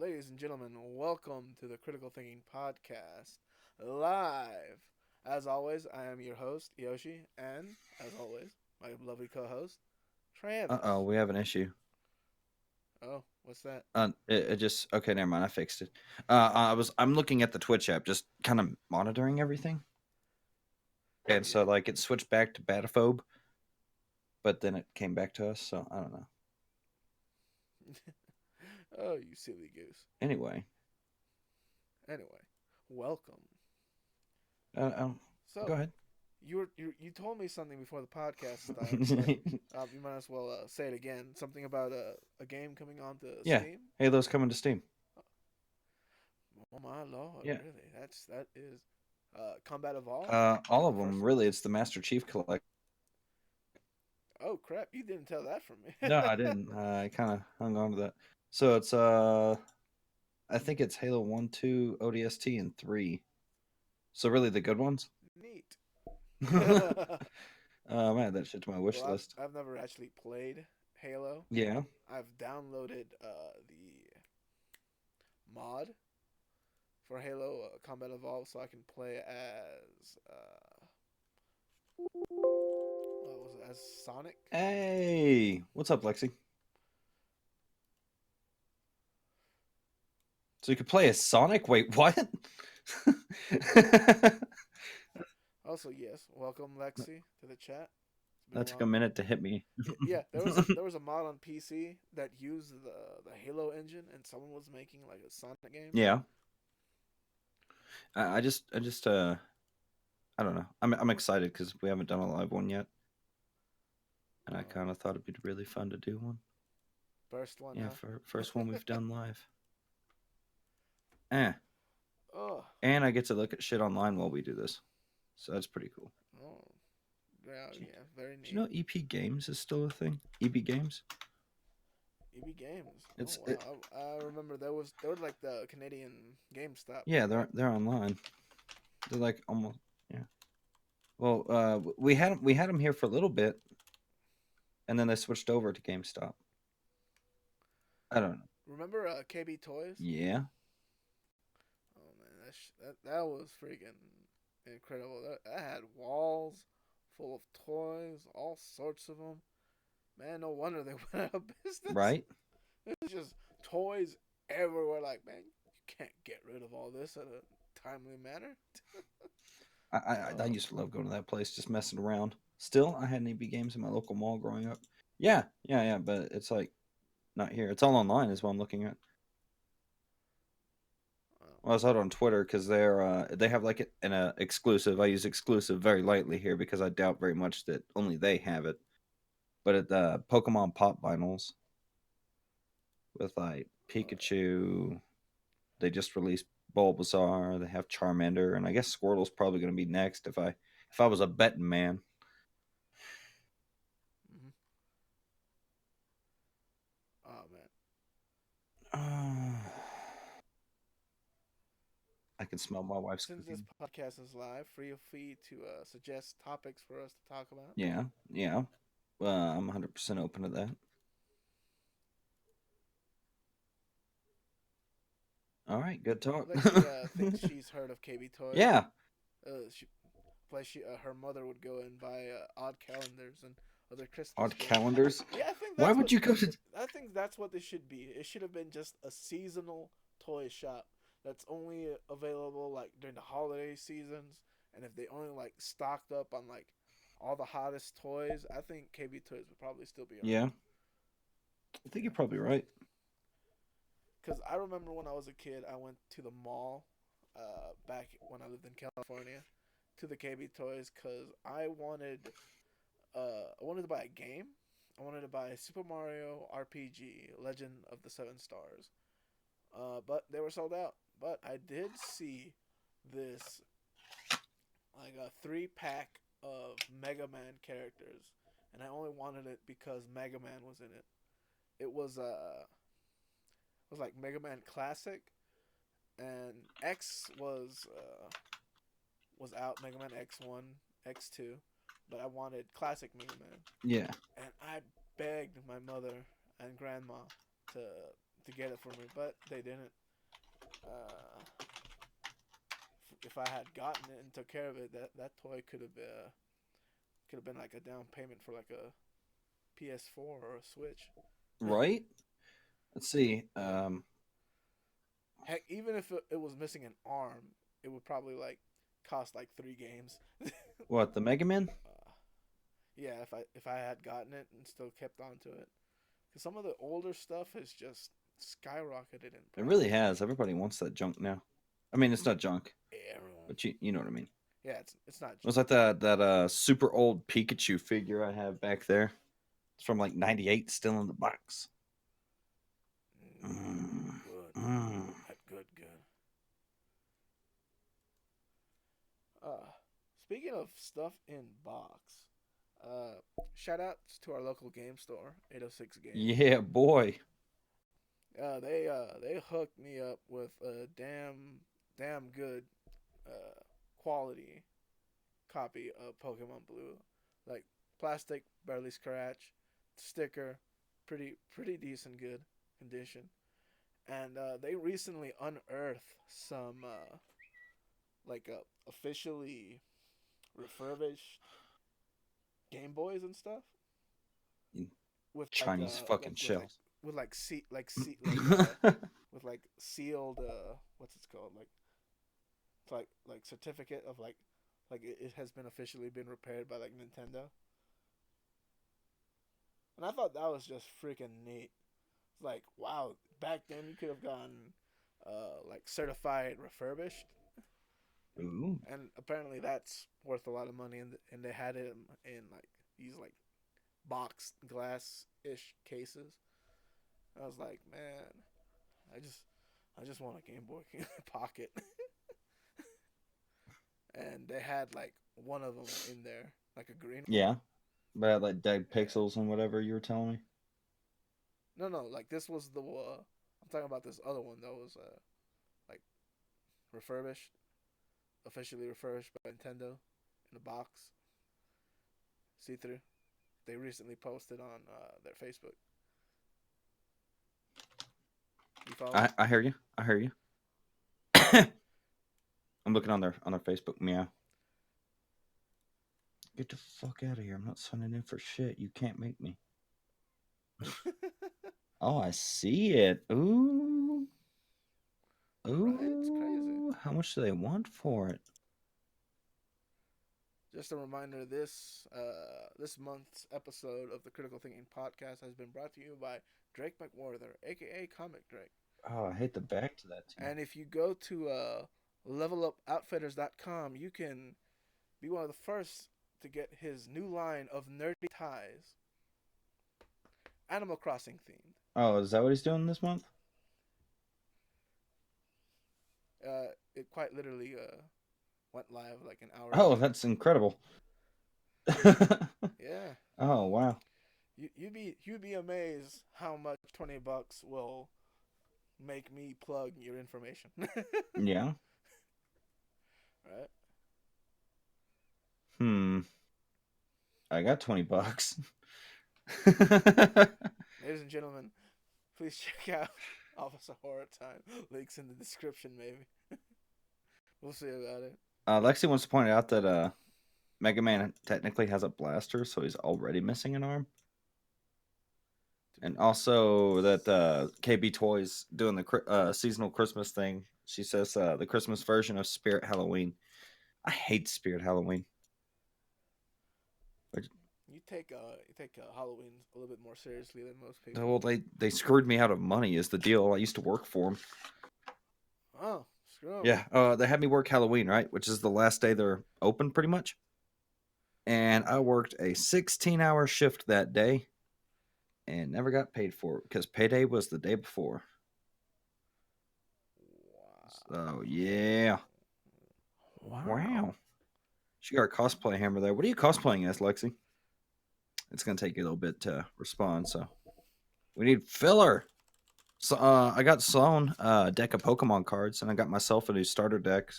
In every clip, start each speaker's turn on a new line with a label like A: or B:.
A: Ladies and gentlemen, welcome to the Critical Thinking Podcast, live. As always, I am your host, Yoshi, and as always, my lovely co host,
B: Uh-oh,
A: Travis.
B: we have an issue.
A: Oh, what's that?
B: It just okay. Never mind. I fixed it. I'm looking at the Twitch app, just kind of monitoring everything, and so
A: Yeah.
B: like it switched back to Bataphobe, but then it came back to us. So I don't know.
A: Oh, you silly goose.
B: Anyway,
A: Anyway, welcome.
B: uh, um, go
A: So,
B: ahead.
A: you told me something before the podcast started, but you might as well say it again. Something about a game coming on to
B: Yeah,
A: Steam.
B: Halo's coming to Steam.
A: Oh my lord,
B: Yeah,
A: really? That is Combat Evolved,
B: all
A: like
B: of
A: the
B: them
A: first one.
B: really. It's the Master Chief Collection.
A: Oh crap! You didn't tell that from me.
B: No, I didn't. I kind of hung on to that. So it's I think it's Halo 1, 2, ODST, and 3. So really the good ones.
A: Neat.
B: I'm add that shit to my wish
A: Well,
B: list.
A: I've never actually played Halo.
B: Yeah.
A: I've downloaded the mod for Halo Combat Evolved, so I can play as what was it? As Sonic.
B: Hey, what's up, Lexi? So you could play as Sonic? Wait, what?
A: Also, yes, welcome Lexi to the chat. It's been a
B: That took a
A: while.
B: minute to hit me.
A: Yeah, there was a mod on PC that used the Halo engine, and someone was making like a Sonic game.
B: Yeah. I just I don't know. I'm excited because we haven't done a live one yet, and I
A: Oh,
B: kind of thought it'd be really fun to do one.
A: first one,
B: Yeah, for first
A: huh?
B: one we've done live. Eh.
A: Oh,
B: And I get to look at shit online while we do this, so that's pretty cool.
A: oh, yeah,
B: Do you,
A: yeah, very
B: do you
A: neat.
B: know EP Games is still a thing? EB Games?
A: EB Games. Oh
B: It's it.
A: wow, I remember there were like the Canadian GameStop,
B: Yeah,
A: right?
B: they're online. They're like almost yeah. Well, we had them here for a little bit, and then they switched over to GameStop. I don't know.
A: Remember KB Toys?
B: Yeah,
A: Oh man, that was freaking incredible. That had walls full of toys, all sorts of them. Man, no wonder they went out of business.
B: right.
A: It was just toys everywhere. Like, man, you can't get rid of all this in a timely manner.
B: I
A: Oh,
B: used to love going to that place, just messing around. Still, I had an EB Games in my local mall growing up. Yeah, yeah. But it's like not here. It's all online, is what I'm looking at.
A: oh.
B: Well, I saw it on Twitter because they have like an exclusive. I use exclusive very lightly here because I doubt very much that only they have it. But at the Pokemon Pop vinyls with like
A: Oh yeah.
B: Pikachu, they just released Bulbasaur. They have Charmander, and I guess Squirtle's probably going to be next if I was a betting man.
A: Mm-hmm. Oh man.
B: I can smell my wife's
A: Since this
B: cooking.
A: podcast is live, feel free to suggest topics for us to talk about.
B: Yeah, yeah. I'm 100% open to that. All right, good talk.
A: Lexi thinks she's heard of KB Toys.
B: Yeah,
A: She plus her mother would go and buy odd calendars and other Christmas
B: odd
A: gifts.
B: calendars.
A: Yeah, I think
B: Why
A: that's
B: would
A: what
B: you go to?
A: I think that's what this should be. It should have been just a seasonal toy shop that's only available like during the holiday seasons, and if they only like stocked up on like all the hottest toys, I think KB Toys would probably still be
B: Yeah,
A: around.
B: I think
A: Yeah,
B: you're probably right.
A: because I remember when I was a kid, I went to the mall back when I lived in California to the KB Toys because I wanted to buy a game. I wanted to buy Super Mario RPG Legend of the Seven Stars. But they were sold out. But I did see this like a 3 pack of Mega Man characters, and I only wanted it because Mega Man was in it. It was like Mega Man Classic, and X was out. Mega Man X1, X2, but I wanted Classic Mega Man,
B: Yeah,
A: and I begged my mother and grandma to to get it for me, but they didn't. If I had gotten it and took care of it, that toy could have been like a down payment for like a PS4 or a Switch.
B: Right? Let's see.
A: Yeah. Heck, even if it was missing an arm, it would probably like cost like 3 games.
B: What, the Mega Man?
A: Yeah, if I had gotten it and still kept on to it, because some of the older stuff has just skyrocketed in
B: It
A: price.
B: really has. Everybody wants that junk now. I mean, it's not junk,
A: Everyone,
B: but you know what I mean.
A: yeah, it's not
B: It was
A: junk.
B: like that super old Pikachu figure I have back there. It's from like '98, still in the box. Mm,
A: Good,
B: mm.
A: good. Speaking of stuff in box, shout outs to our local game store, 806 Games.
B: Yeah, boy.
A: They hooked me up with a damn good uh, quality copy of Pokemon Blue, like plastic barely scratch, sticker, pretty decent good condition, and they recently unearthed some like officially refurbished Game Boys and stuff with
B: Chinese fucking shells.
A: with like with like sealed what's it called, like certificate of like it has been officially been repaired by like Nintendo. And I thought that was just freaking neat. It's like, wow, back then you could have gotten like certified refurbished,
B: Ooh.
A: and apparently that's worth a lot of money. And they had it in like these like boxed glass ish cases. I was like, man, I just I just want a Game Boy Pocket. And they had like one of them in there, like a green one.
B: Yeah, but like dead
A: Yeah.
B: pixels and whatever you were telling me.
A: No, like this was the. I'm talking about this other one that was like refurbished, officially refurbished by Nintendo in a box, see through. They recently posted on their Facebook. You follow me?
B: I hear you. I hear you. I'm looking on their Facebook. Meow. Get the fuck out of here! I'm not signing in for shit. You can't make me. Oh, I see it. Ooh,
A: Right? It's crazy.
B: ooh. How much do they want for it?
A: Just a reminder: this month's episode of the Critical Thinking Podcast has been brought to you by Drake McWarther, aka Comic Drake.
B: Oh, I hate the back to that too.
A: And if you go to levelupoutfitters.com, you can be one of the first to get his new line of nerdy ties, Animal Crossing themed.
B: Oh, is that what he's doing this month?
A: It quite literally went live like an hour
B: Oh,
A: ago.
B: that's incredible.
A: Yeah,
B: Oh, wow.
A: you'd be amazed how much $20 will make me plug your information.
B: Yeah.
A: Right,
B: Hmm. I got $20.
A: ladies and gentlemen, please check out Officer Horror Time. Links in the description, maybe. We'll see about it.
B: Lexi wants to point out that Mega Man technically has a blaster, so he's already missing an arm. And also that KB Toys doing the seasonal Christmas thing. She says the Christmas version of Spirit Halloween. I hate Spirit Halloween.
A: You take Halloween a little bit more seriously than most people.
B: Well, they screwed me out of money is the deal. I used to work for them.
A: Oh, screw 'em.
B: Yeah, they had me work Halloween, right? Which is the last day they're open, pretty much. And I worked a 16-hour shift that day and never got paid for it because payday was the day before. So, yeah.
A: Wow.
B: Wow. She got her cosplay hammer there. What are you cosplaying as, Lexi? It's going to take you a little bit to respond, so we need filler. So I got Sloan a deck of Pokemon cards, and I got myself a new starter deck.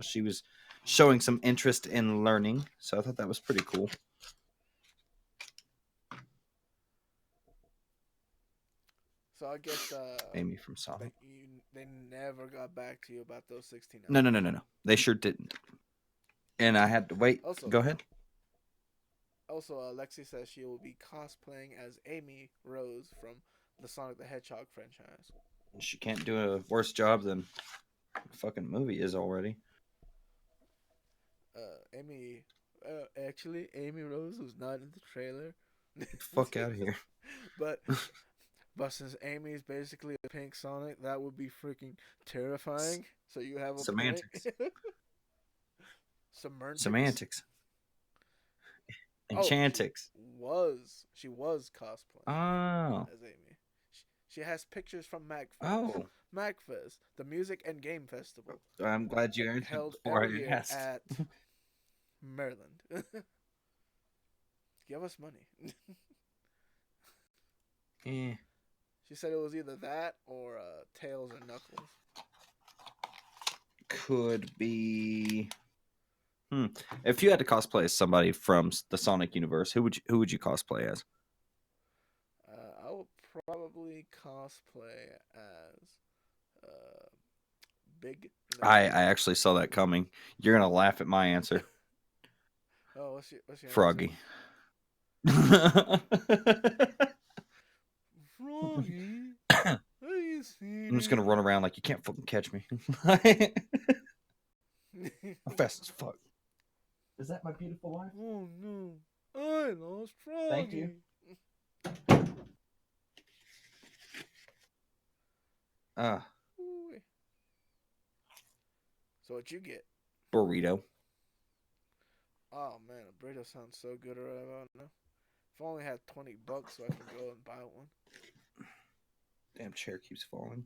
B: She was showing some interest in learning, so I thought that was pretty cool.
A: So I guess
B: Amy from Sonic.
A: they never got back to you about those 16
B: No, no,
A: hours.
B: no, no, no. They sure didn't. And I had to wait.
A: Also,
B: Go ahead.
A: Lexi says she will be cosplaying as Amy Rose from the Sonic the Hedgehog franchise.
B: She can't do a worse job than the fucking movie is already.
A: Amy, actually, Amy Rose was not in the trailer.
B: Get the fuck out of here.
A: but but since Amy's basically a pink Sonic, that would be freaking terrifying. So you have a
B: Semantics.
A: point. Semantics.
B: Semantics.
A: Oh,
B: Enchantix.
A: she was cosplaying
B: Oh.
A: as Amy. She has pictures from MagFest.
B: Oh.
A: MagFest, the music and game festival
B: I'm glad you answered
A: held
B: before
A: every
B: I
A: year
B: asked.
A: at Maryland. Give us money.
B: Eh.
A: She said it was either that or Tails or Knuckles.
B: Could be. If you had to cosplay as somebody from the Sonic universe, who would you cosplay as?
A: I would probably cosplay as Big.
B: I actually saw that coming. You're gonna laugh at my answer.
A: Oh, what's your
B: Froggy.
A: Froggy?
B: I'm just gonna run around like you can't fucking catch me. I'm fast as fuck. Is that my beautiful wife?
A: Oh no, I lost Froggy.
B: Thank you.
A: So what you get?
B: Burrito.
A: Oh man, a burrito sounds so good right about now. If I only had $20 so I can go and buy one.
B: Damn chair keeps falling.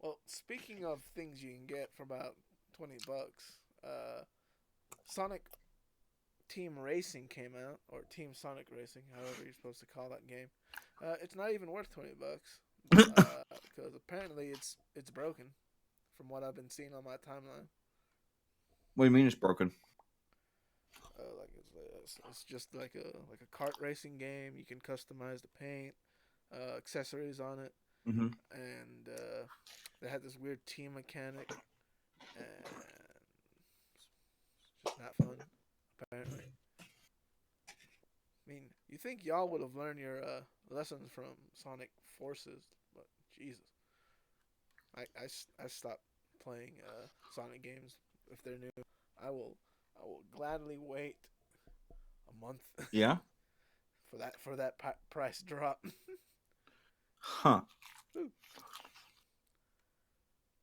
A: Well, speaking of things you can get for about $20, Sonic Team Racing came out, or Team Sonic Racing, however you're supposed to call that game. It's not even worth $20 because apparently it's broken, from what I've been seeing on my timeline.
B: What do you mean it's broken?
A: It's just like a kart racing game. You can customize the paint, accessories on it,
B: Mm-hmm.
A: and they had this weird team mechanic, and it's just not fun. Apparently, I mean, you think y'all would have learned your lessons from Sonic Forces, but Jesus, I stopped playing Sonic games if they're new. I will gladly wait a month.
B: Yeah.
A: for that price drop.
B: Huh.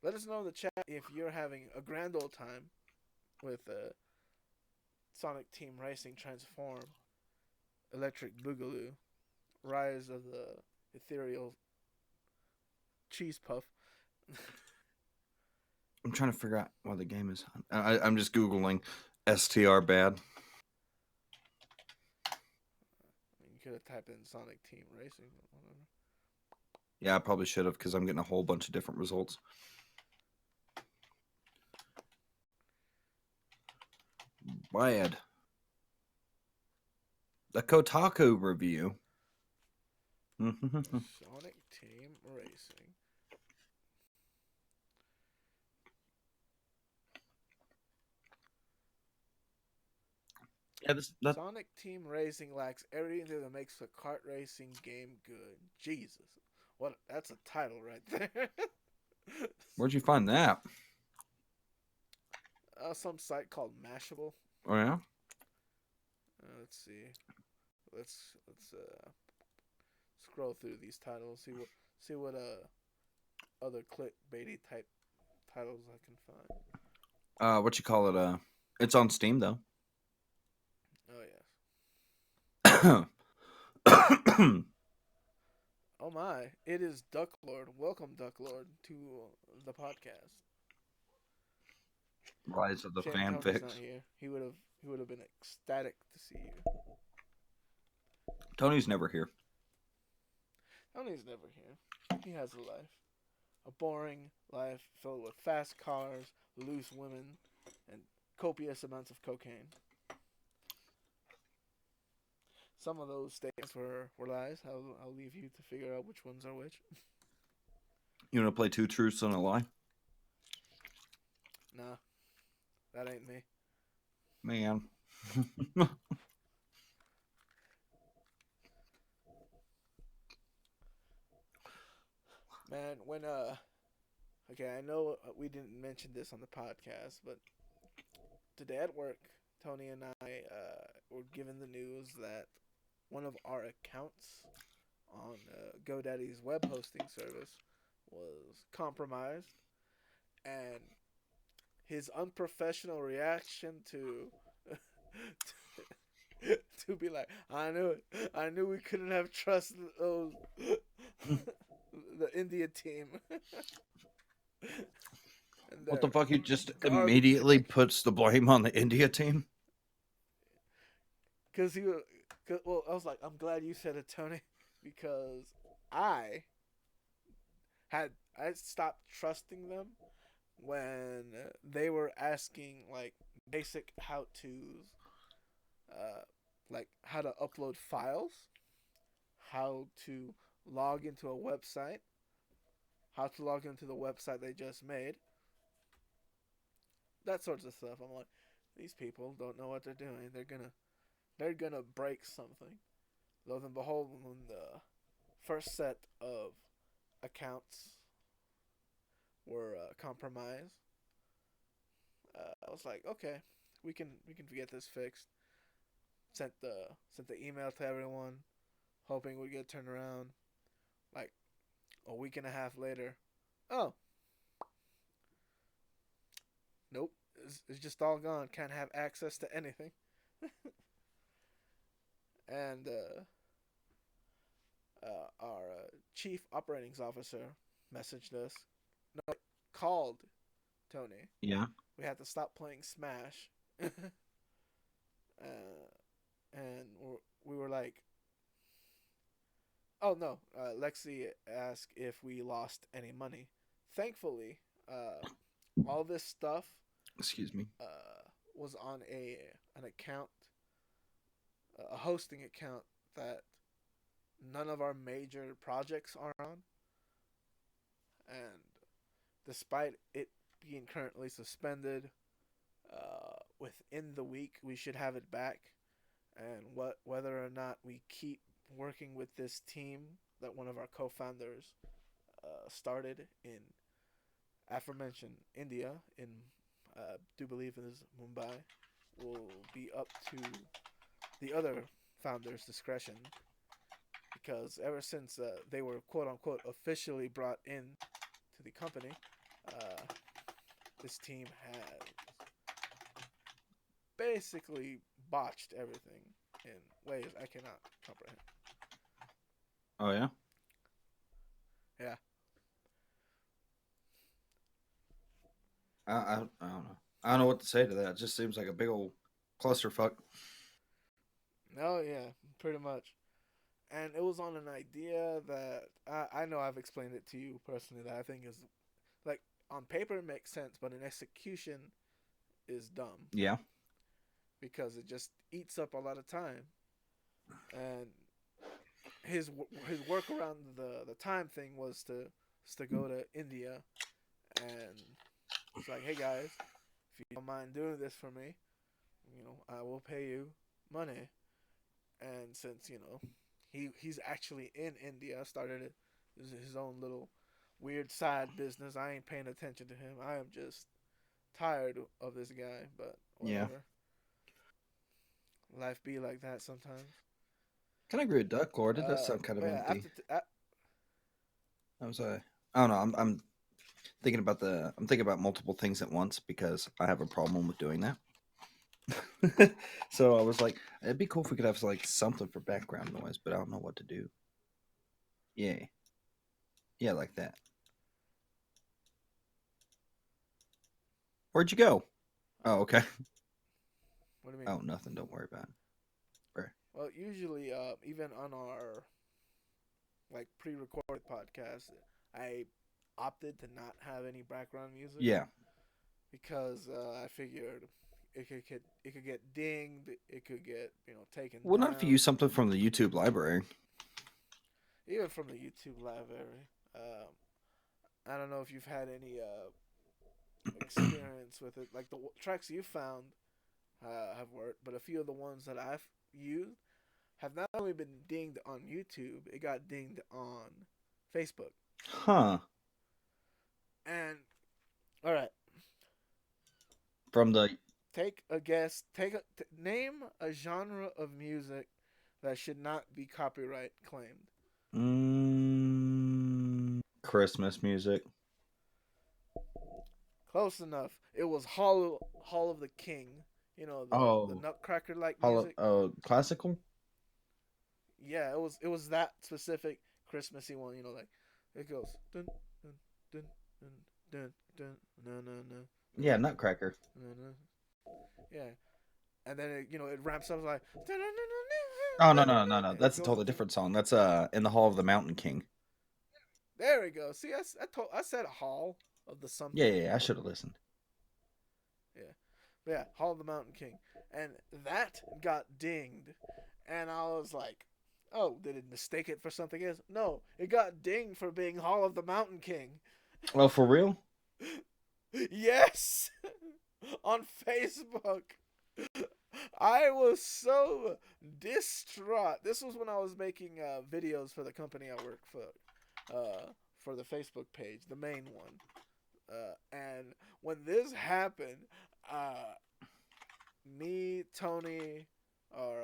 A: Let us know in the chat if you're having a grand old time with Sonic Team Racing Transform, Electric Boogaloo, Rise of the Ethereal Cheese Puff.
B: I'm trying to figure out what the game is. I'm just Googling STR bad.
A: You could have typed in Sonic Team Racing or whatever.
B: Yeah, I probably should have because I'm getting a whole bunch of different results. Bad. The Kotaku review.
A: Sonic Team Racing.
B: Yeah,
A: Sonic Team Racing lacks everything that makes a kart racing game good. Jesus, that's a title right there.
B: Where'd you find that?
A: Some site called Mashable.
B: Oh yeah.
A: Let's see. Let's scroll through these titles. See what other clickbaity type titles I can find.
B: What you call it? It's on Steam though.
A: Oh yes. Oh my! It is Duck Lord. Welcome, Duck Lord, to the podcast.
B: Rise of the
A: Shame
B: fanfics.
A: Tony's not here. He would have been ecstatic to see you.
B: Tony's never here.
A: Tony's never here. He has a life. A boring life filled with fast cars, loose women, and copious amounts of cocaine. some of those statements were lies. I'll leave you to figure out which ones are which.
B: You want to play two truths and a lie?
A: Nah, that ain't me.
B: Man.
A: Man, when okay, I know we didn't mention this on the podcast, but today at work, Tony and I were given the news that one of our accounts on GoDaddy's web hosting service was compromised, and his unprofessional reaction to to be like, I knew it. I knew we couldn't have trusted those the India team and
B: What the
A: their
B: fuck? He just
A: garbage
B: immediately
A: connection.
B: puts the blame on the India team?
A: Because well, I was like, I'm glad you said it, Tony, because I I stopped trusting them when they were asking like basic how tos, uh, like how to upload files, how to log into a website, how to log into the website they just made, that sorts of stuff. I'm like, these people don't know what they're doing. They're gonna break something. Lo and behold, when the first set of accounts were compromised, I was like, okay, we can get this fixed. Sent the email to everyone, hoping we'd get turned around. Like a week and a half later, oh nope, it's just all gone. Can't have access to anything. And our chief operating officer messaged us. No, called Tony.
B: Yeah.
A: We had to stop playing Smash. And we were like, oh no. Lexi asked if we lost any money. Thankfully, all this stuff
B: Excuse me.
A: was on an account, a hosting account that none of our major projects are on, and despite it being currently suspended, within the week we should have it back. And whether or not we keep working with this team that one of our co-founders started in aforementioned India, in do believe it is Mumbai, will be up to the other founders' discretion. Because ever since they were quote unquote officially brought in to the company, uh, this team has basically botched everything in ways I cannot comprehend.
B: Oh, yeah?
A: Yeah.
B: I don't know. I don't know what to say to that. It just seems like a big old clusterfuck.
A: Oh yeah, pretty much. And it was on an idea that I know I've explained it to you personally that I think is like on paper it makes sense, but in execution is dumb
B: Yeah.
A: because it just eats up a lot of time. And his his work around the time thing was to go to India and it's like, hey guys, if you don't mind doing this for me, I will pay you money. And since he's actually in India, started his own little weird side business. I ain't paying attention to him. I am just tired of this guy, but
B: Yeah.
A: whatever. Life be like that sometimes.
B: Can I agree with Duck Lord? It does sound kind of
A: But yeah,
B: empty. I was I don't know. I'm thinking about I'm thinking about multiple things at once because I have a problem with doing that. So I was like, it'd be cool if we could have like something for background noise, but I don't know what to do. Yeah. Yeah, like that. Where'd you go? Oh, okay.
A: What do you mean?
B: Oh, nothing. Don't worry about it. Right.
A: Well, usually, even on our like pre-recorded podcast, I opted to not have any background music
B: Yeah.
A: because I figured it could get dinged. It could get taken
B: Well, not if you
A: down.
B: use something from the YouTube library.
A: Even from the YouTube library. I don't know if you've had any experience with it. Like the tracks you found have worked, but a few of the ones that I've used have not only been dinged on YouTube, it got dinged on Facebook.
B: Huh.
A: And all right,
B: From the
A: take a guess. Name a genre of music that should not be copyright claimed.
B: Christmas music.
A: Close enough. It was Hall of the King. You know the
B: Oh,
A: Nutcracker like music.
B: classical.
A: Yeah, it was that specific Christmassy one. Like it goes dun dun dun dun dun dun na na na na
B: Yeah, Nutcracker.
A: na na. Yeah, and then it ramps up like
B: Oh no.
A: and it
B: That's a
A: goes
B: totally
A: up to
B: different song. That's in the Hall of the Mountain King.
A: there we go. See, I said Hall of the
B: Yeah,
A: something.
B: yeah, yeah, I should have listened.
A: Yeah, but yeah, Hall of the Mountain King, and that got dinged, and I was like, oh, did it mistake it for something else? No, it got dinged for being Hall of the Mountain King.
B: Well, for real?
A: Yes, on Facebook. I was so distraught. This was when I was making videos for the company I work for the Facebook page, the main one. And when this happened, me, Tony, our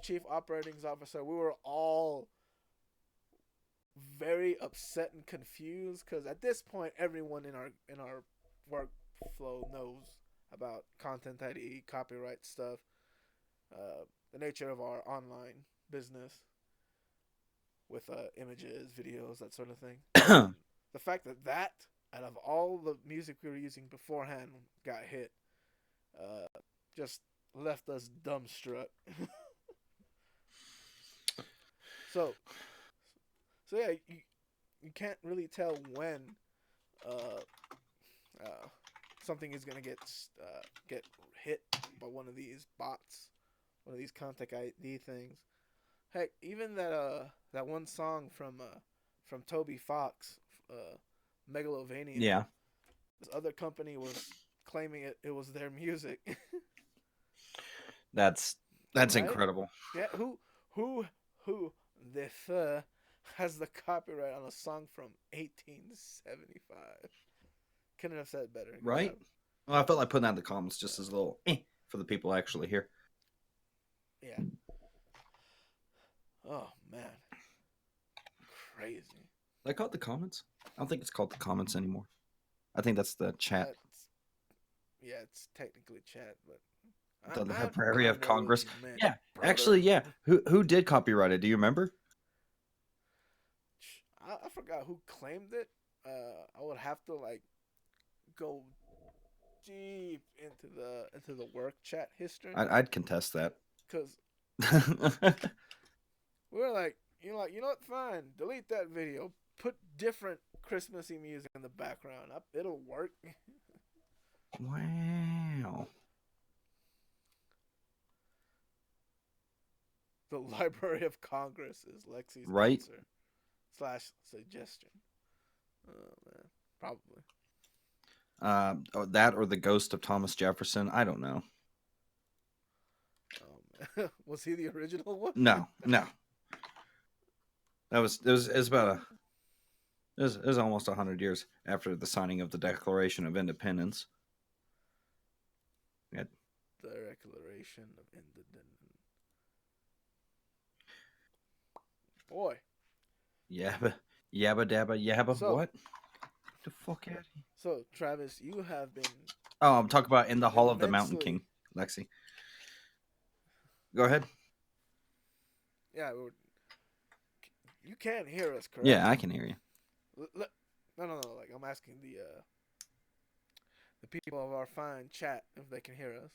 A: chief operating officer, we were all very upset and confused because at this point, everyone in our workflow knows about content ID, copyright stuff, the nature of our online business with images, videos, that sort of thing, and the fact that out of all the music we were using beforehand got hit, just left us dumbstruck. so yeah, you can't really tell when uh, something is gonna get hit by one of these bots, one of these contact ID things. Heck, even that one song from Toby Fox, Megalovania.
B: Yeah,
A: This other company was claiming it was their music.
B: that's
A: Right?
B: incredible.
A: Yeah. Who the fuck has the copyright on a song from 1875? Couldn't have said better. Good
B: Right?
A: job.
B: Well, I felt like putting that in the comments just
A: Uh,
B: as a little for the people actually here.
A: yeah. Oh man, crazy.
B: I call it the comments. I don't think it's called the comments anymore. I think that's the chat,
A: Yeah, it's technically chat, but
B: the
A: I
B: Library of
A: know what
B: Congress.
A: you meant,
B: Yeah,
A: brother.
B: actually, yeah. Who did copyright it? Do you remember?
A: I forgot who claimed it. I would have to like go deep into the work chat history
B: I'd contest that.
A: because we were like, what? Fine, delete that video. Put different Christmassy music in the background. It'll work.
B: Wow.
A: The Library of Congress is Lexi's
B: Right?
A: answer / suggestion. Oh man, probably.
B: That or the ghost of Thomas Jefferson. I don't know.
A: Oh man, was he the original one?
B: No. It was about it was almost 100 years after the signing of the Declaration of Independence. Yeah.
A: The Declaration of Independence. Boy.
B: Yabba dabba yabba.
A: So
B: What? The fuck out of here.
A: So Travis, you have been
B: Oh, I'm talking about in the Hall of the Mountain
A: immensely.
B: King, Lexi. Go ahead.
A: Yeah, you can't hear us, correct?
B: Yeah, I can hear you.
A: No. Like I'm asking the people of our fine chat if they can hear us.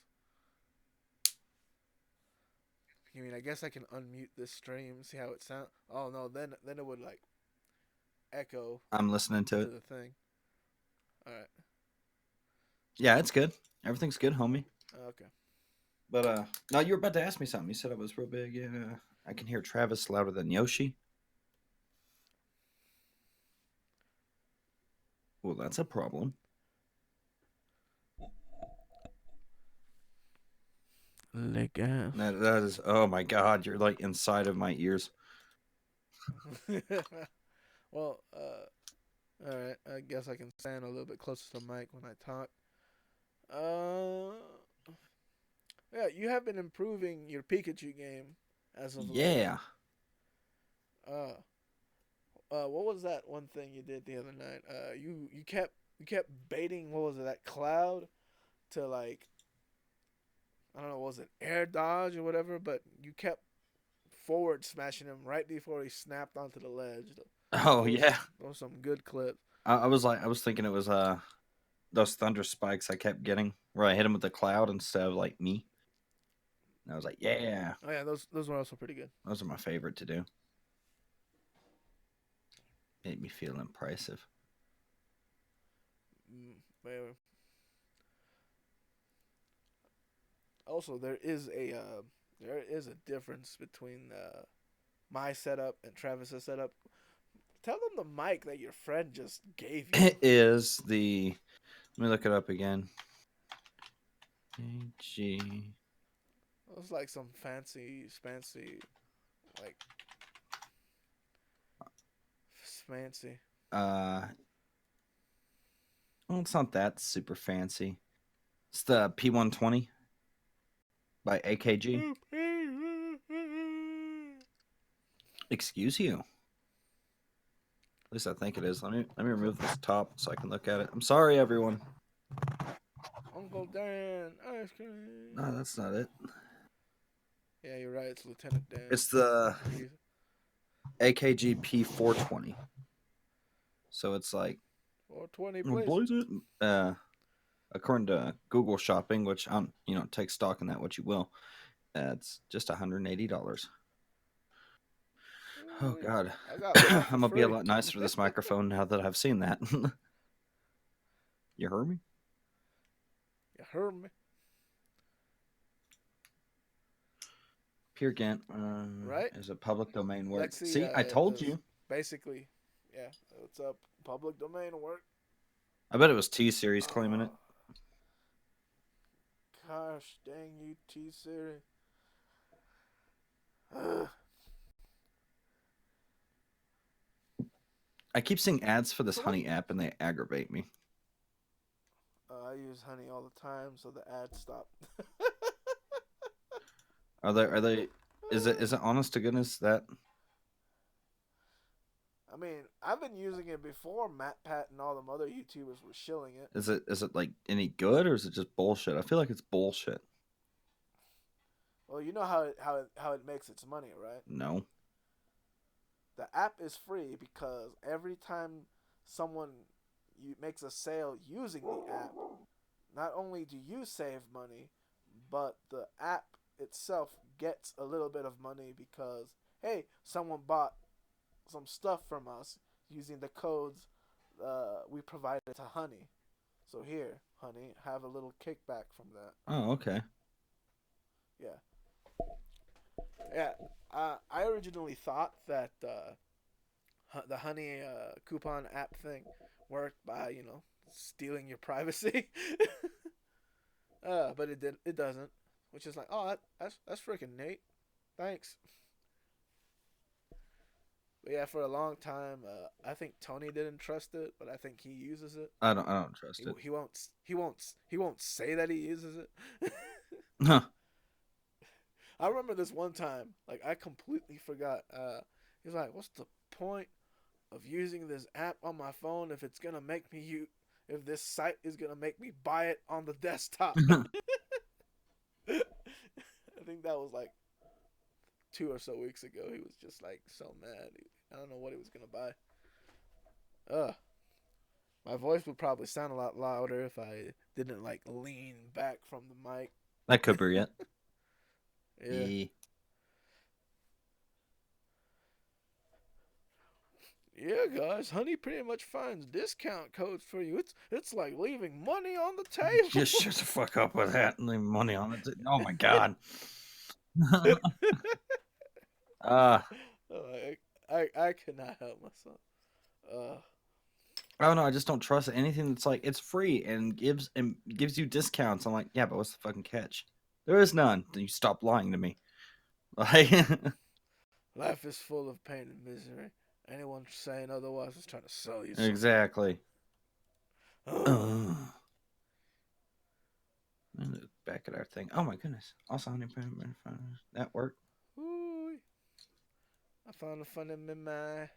A: You mean I guess I can unmute this stream, see how it sounds? Oh no, then it would like echo
B: I'm listening to
A: to
B: it.
A: the thing. All right.
B: Yeah, it's good. Everything's good, homie.
A: Okay.
B: But no, you were about to ask me something. You said I was real big. Yeah, I can hear Travis louder than Yoshi. Well, that's a problem.
A: Legal.
B: That is. Oh my God, you're like inside of my ears.
A: Well, all right. I guess I can stand a little bit closer to the mic when I talk. Uh, yeah, you have been improving your Pikachu game as of late.
B: Yeah.
A: Uh, what was that one thing you did the other night? You kept baiting. What was it? That cloud to like I don't know. Was it air dodge or whatever? But you kept forward smashing him right before he snapped onto the ledge.
B: Oh yeah.
A: Those were some good clips.
B: I was thinking it was those thunder spikes I kept getting where I hit him with the cloud instead of like me. And I was like, yeah,
A: Oh yeah, those were also pretty good.
B: those are my favorite to do. Made me feel impressive.
A: Mm, also, there is a difference between my setup and Travis's setup. Tell them the mic that your friend just gave you.
B: It is the. Let me look it up again. AG.
A: It was like some fancy, like fancy.
B: Uh, well, it's not that super fancy. It's the P120 by AKG. Excuse you. At least I think it is. Let me remove this top so I can look at it. I'm sorry, everyone.
A: Uncle Dan, ice cream.
B: No, that's not it.
A: Yeah, you're right. It's Lieutenant Dan.
B: It's the AKG P420. So it's like
A: 420,
B: what
A: please.
B: is it? According to Google Shopping, which take stock in that what you will. It's just $180. Oh
A: Ooh-wee.
B: God,
A: I got mine
B: I'm
A: for
B: gonna be a
A: free.
B: lot nicer with this microphone now that I've seen that. You heard me?
A: You heard me,
B: Peer Gant
A: right?
B: is a public domain work.
A: Lexi
B: See, I told
A: is
B: you.
A: basically, yeah, it's a public domain work.
B: I bet it was T Series claiming it.
A: Oh, gosh dang you, T Series.
B: I keep seeing ads for this
A: So what?
B: Honey app and they aggravate me.
A: I use Honey all the time, so the ads stop.
B: Are they is it honest to goodness that
A: I mean, I've been using it before Matt Pat and all them other YouTubers were shilling it.
B: is it like any good or is it just bullshit? I feel like it's bullshit.
A: Well, you know how it makes its money, right?
B: No.
A: The app is free because every time someone makes a sale using the app, not only do you save money, but the app itself gets a little bit of money because hey, someone bought some stuff from us using the codes we provided to Honey. So here, Honey, have a little kickback from that.
B: Oh, okay.
A: Yeah, yeah. I originally thought that the Honey coupon app thing worked by stealing your privacy, but it doesn't, which is like oh that's freaking neat, thanks. But yeah, for a long time, I think Tony didn't trust it, but I think he uses it.
B: I don't trust
A: He,
B: it.
A: he won't he won't say that he uses it.
B: Huh.
A: I remember this one time, like I completely forgot. He's like, "What's the point of using this app on my phone if this site is gonna make me buy it on the desktop?" I think that was like 2 or so weeks ago. He was just like so mad. I don't know what he was gonna buy. Ugh. My voice would probably sound a lot louder if I didn't like lean back from the mic.
B: That could be it.
A: Yeah.
B: Yeah.
A: Yeah, guys, Honey pretty much finds discount codes for you. It's like leaving money on the table.
B: Just shut the fuck up with that and leave money on it. Oh my god. uh
A: I cannot help myself. Uh,
B: I don't know. I just don't trust anything that's like it's free and gives you discounts. I'm like, yeah, but what's the fucking catch? There is none. Then you stop lying to me. Like,
A: Life is full of pain and misery. Anyone saying otherwise is trying to sell you something.
B: exactly. Back at our thing. Oh my goodness. Also, that worked.
A: Ooh, I found a fun in my.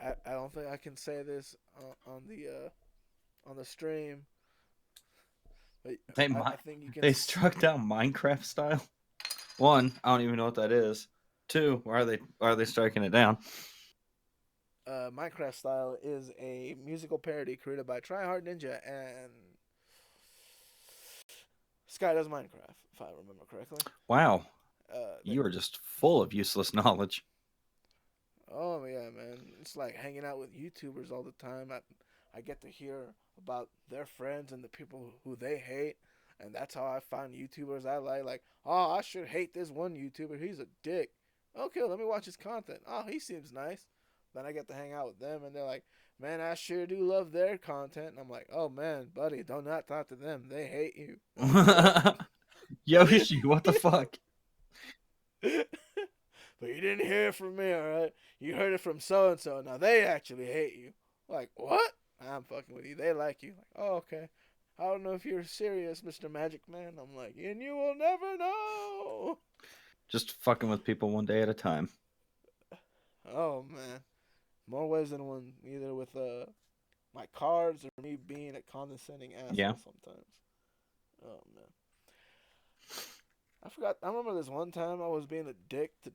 A: I don't think I can say this on the stream, but
B: They
A: I think you can.
B: they struck down Minecraft style. One, I don't even know what that is. Two, why are they striking it down?
A: Minecraft style is a musical parody created by Tryhard Ninja and Sky Does Minecraft, if I remember correctly.
B: Wow,
A: They,
B: you are just full of useless knowledge.
A: oh yeah, man, it's like hanging out with YouTubers all the time. I get to hear about their friends and the people who they hate, and that's how I find YouTubers I like. Like, oh, I should hate this one YouTuber. He's a dick. Okay, let me watch his content. Oh, he seems nice. Then I get to hang out with them, and they're like, man, I sure do love their content. And I'm like, oh man, buddy, do not talk to them. They hate you.
B: Yoshi, what the fuck?
A: But you didn't hear it from me, alright? You heard it from so and so. Now they actually hate you. Like, what? I'm fucking with you. They like you. Like, oh, okay. I don't know if you're serious, Mr. Magic Man. I'm like, and you will never know.
B: Just fucking with people one day at a time.
A: Oh man, more ways than one. Either with my cards or me being a condescending asshole
B: Yeah.
A: sometimes. Oh man, I forgot. I remember this one time I was being a dick to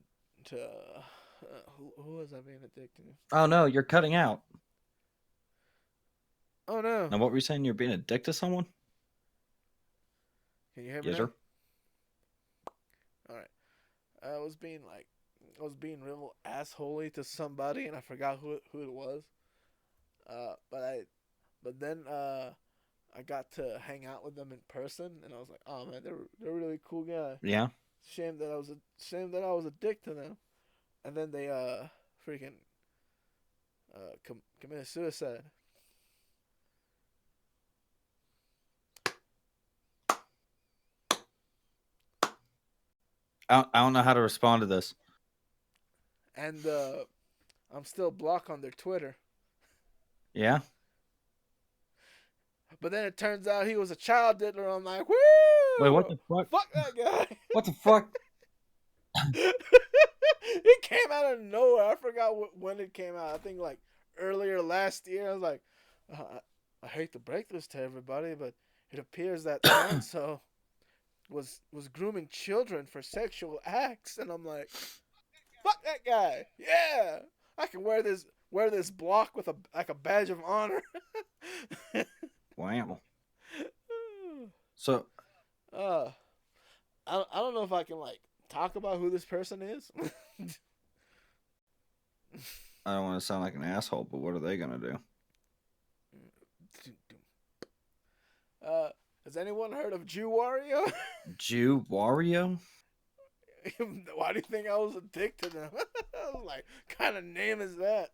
A: who was I being a dick to?
B: Oh no, you're cutting out.
A: Oh no!
B: Now, what were you saying? You're being a dick to someone?
A: Can you hear me
B: Yes,
A: now?
B: sir.
A: All right. I was being real assholey to somebody, and I forgot who it was. But then I got to hang out with them in person, and I was like, oh man, they're a really cool guy.
B: Yeah.
A: Shame that I was a dick to them, and then they freaking committed suicide.
B: I don't know how to respond to this.
A: And I'm still blocked on their Twitter.
B: Yeah.
A: But then it turns out he was a child diddler. I'm like, woo!
B: Wait, what the fuck?
A: Fuck that guy.
B: What the fuck?
A: It came out of nowhere. I forgot when it came out. I think like earlier last year. I was like, I hate to break this to everybody, but it appears that so and so was grooming children for sexual acts, and I'm like, fuck that guy. Yeah, I can wear this block with a badge of honor.
B: Wow. So
A: uh, I don't know if I can like talk about who this person is.
B: I don't want to sound like an asshole, but what are they gonna do?
A: Has anyone heard of Jew Wario?
B: Jew Wario?
A: Why do you think I was a dick to them? I was like, kind of name is that?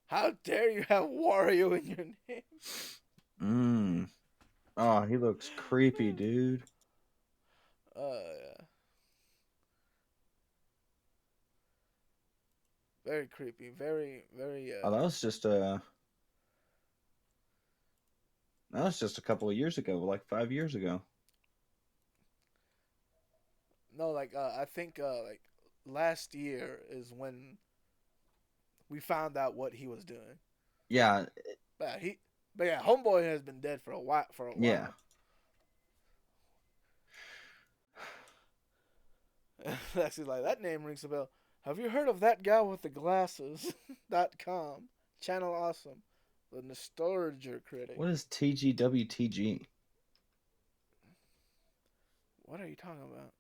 A: How dare you have Wario in your name?
B: Mmm. Oh, he looks creepy, dude.
A: Yeah. Very creepy. Very, very.
B: Oh, that was just a couple of years ago, like 5 years ago.
A: No, like I think like last year is when we found out what he was doing.
B: Yeah,
A: But yeah, Homeboy has been dead for a while.
B: yeah.
A: Actually, like that name rings a bell. Have you heard of that guy with the glasses? .com channel awesome, the nostalgia critic.
B: What is TGWTG?
A: What are you talking about?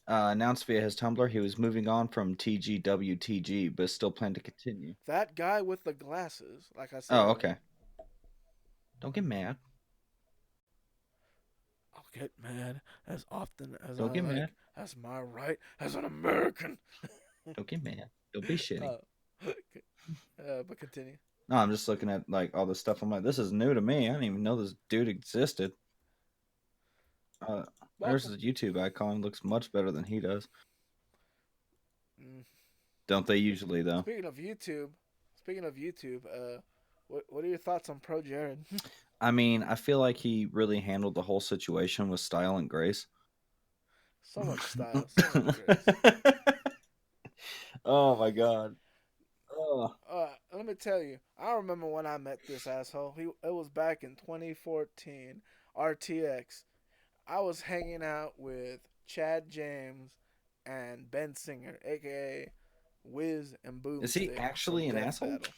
B: announced via his Tumblr he was moving on from TGWTG, but still planned to continue.
A: That guy with the glasses, like I
B: Oh,
A: said.
B: okay. Don't get mad.
A: I'll get mad as often as
B: Don't
A: I
B: get mad.
A: like. That's my right as an American.
B: Don't get mad. Don't be shitty.
A: uh, but continue.
B: No, I'm just looking at like all this stuff. I'm like, this is new to me. I didn't even know this dude existed. Uh, there's
A: Welcome.
B: his YouTube icon. Looks much better than he does.
A: Mm.
B: Don't they usually though?
A: Speaking of YouTube, what are your thoughts on Pro Jared?
B: I mean, I feel like he really handled the whole situation with style and grace.
A: So much style, so much grace.
B: Oh my god. Oh.
A: Let me tell you, I remember when I met this asshole. It was back in 2014, RTX. I was hanging out with Chad James and Ben Singer, aka Wiz and
B: Is he
A: Boomstick from
B: actually an
A: Death
B: asshole?
A: Battle.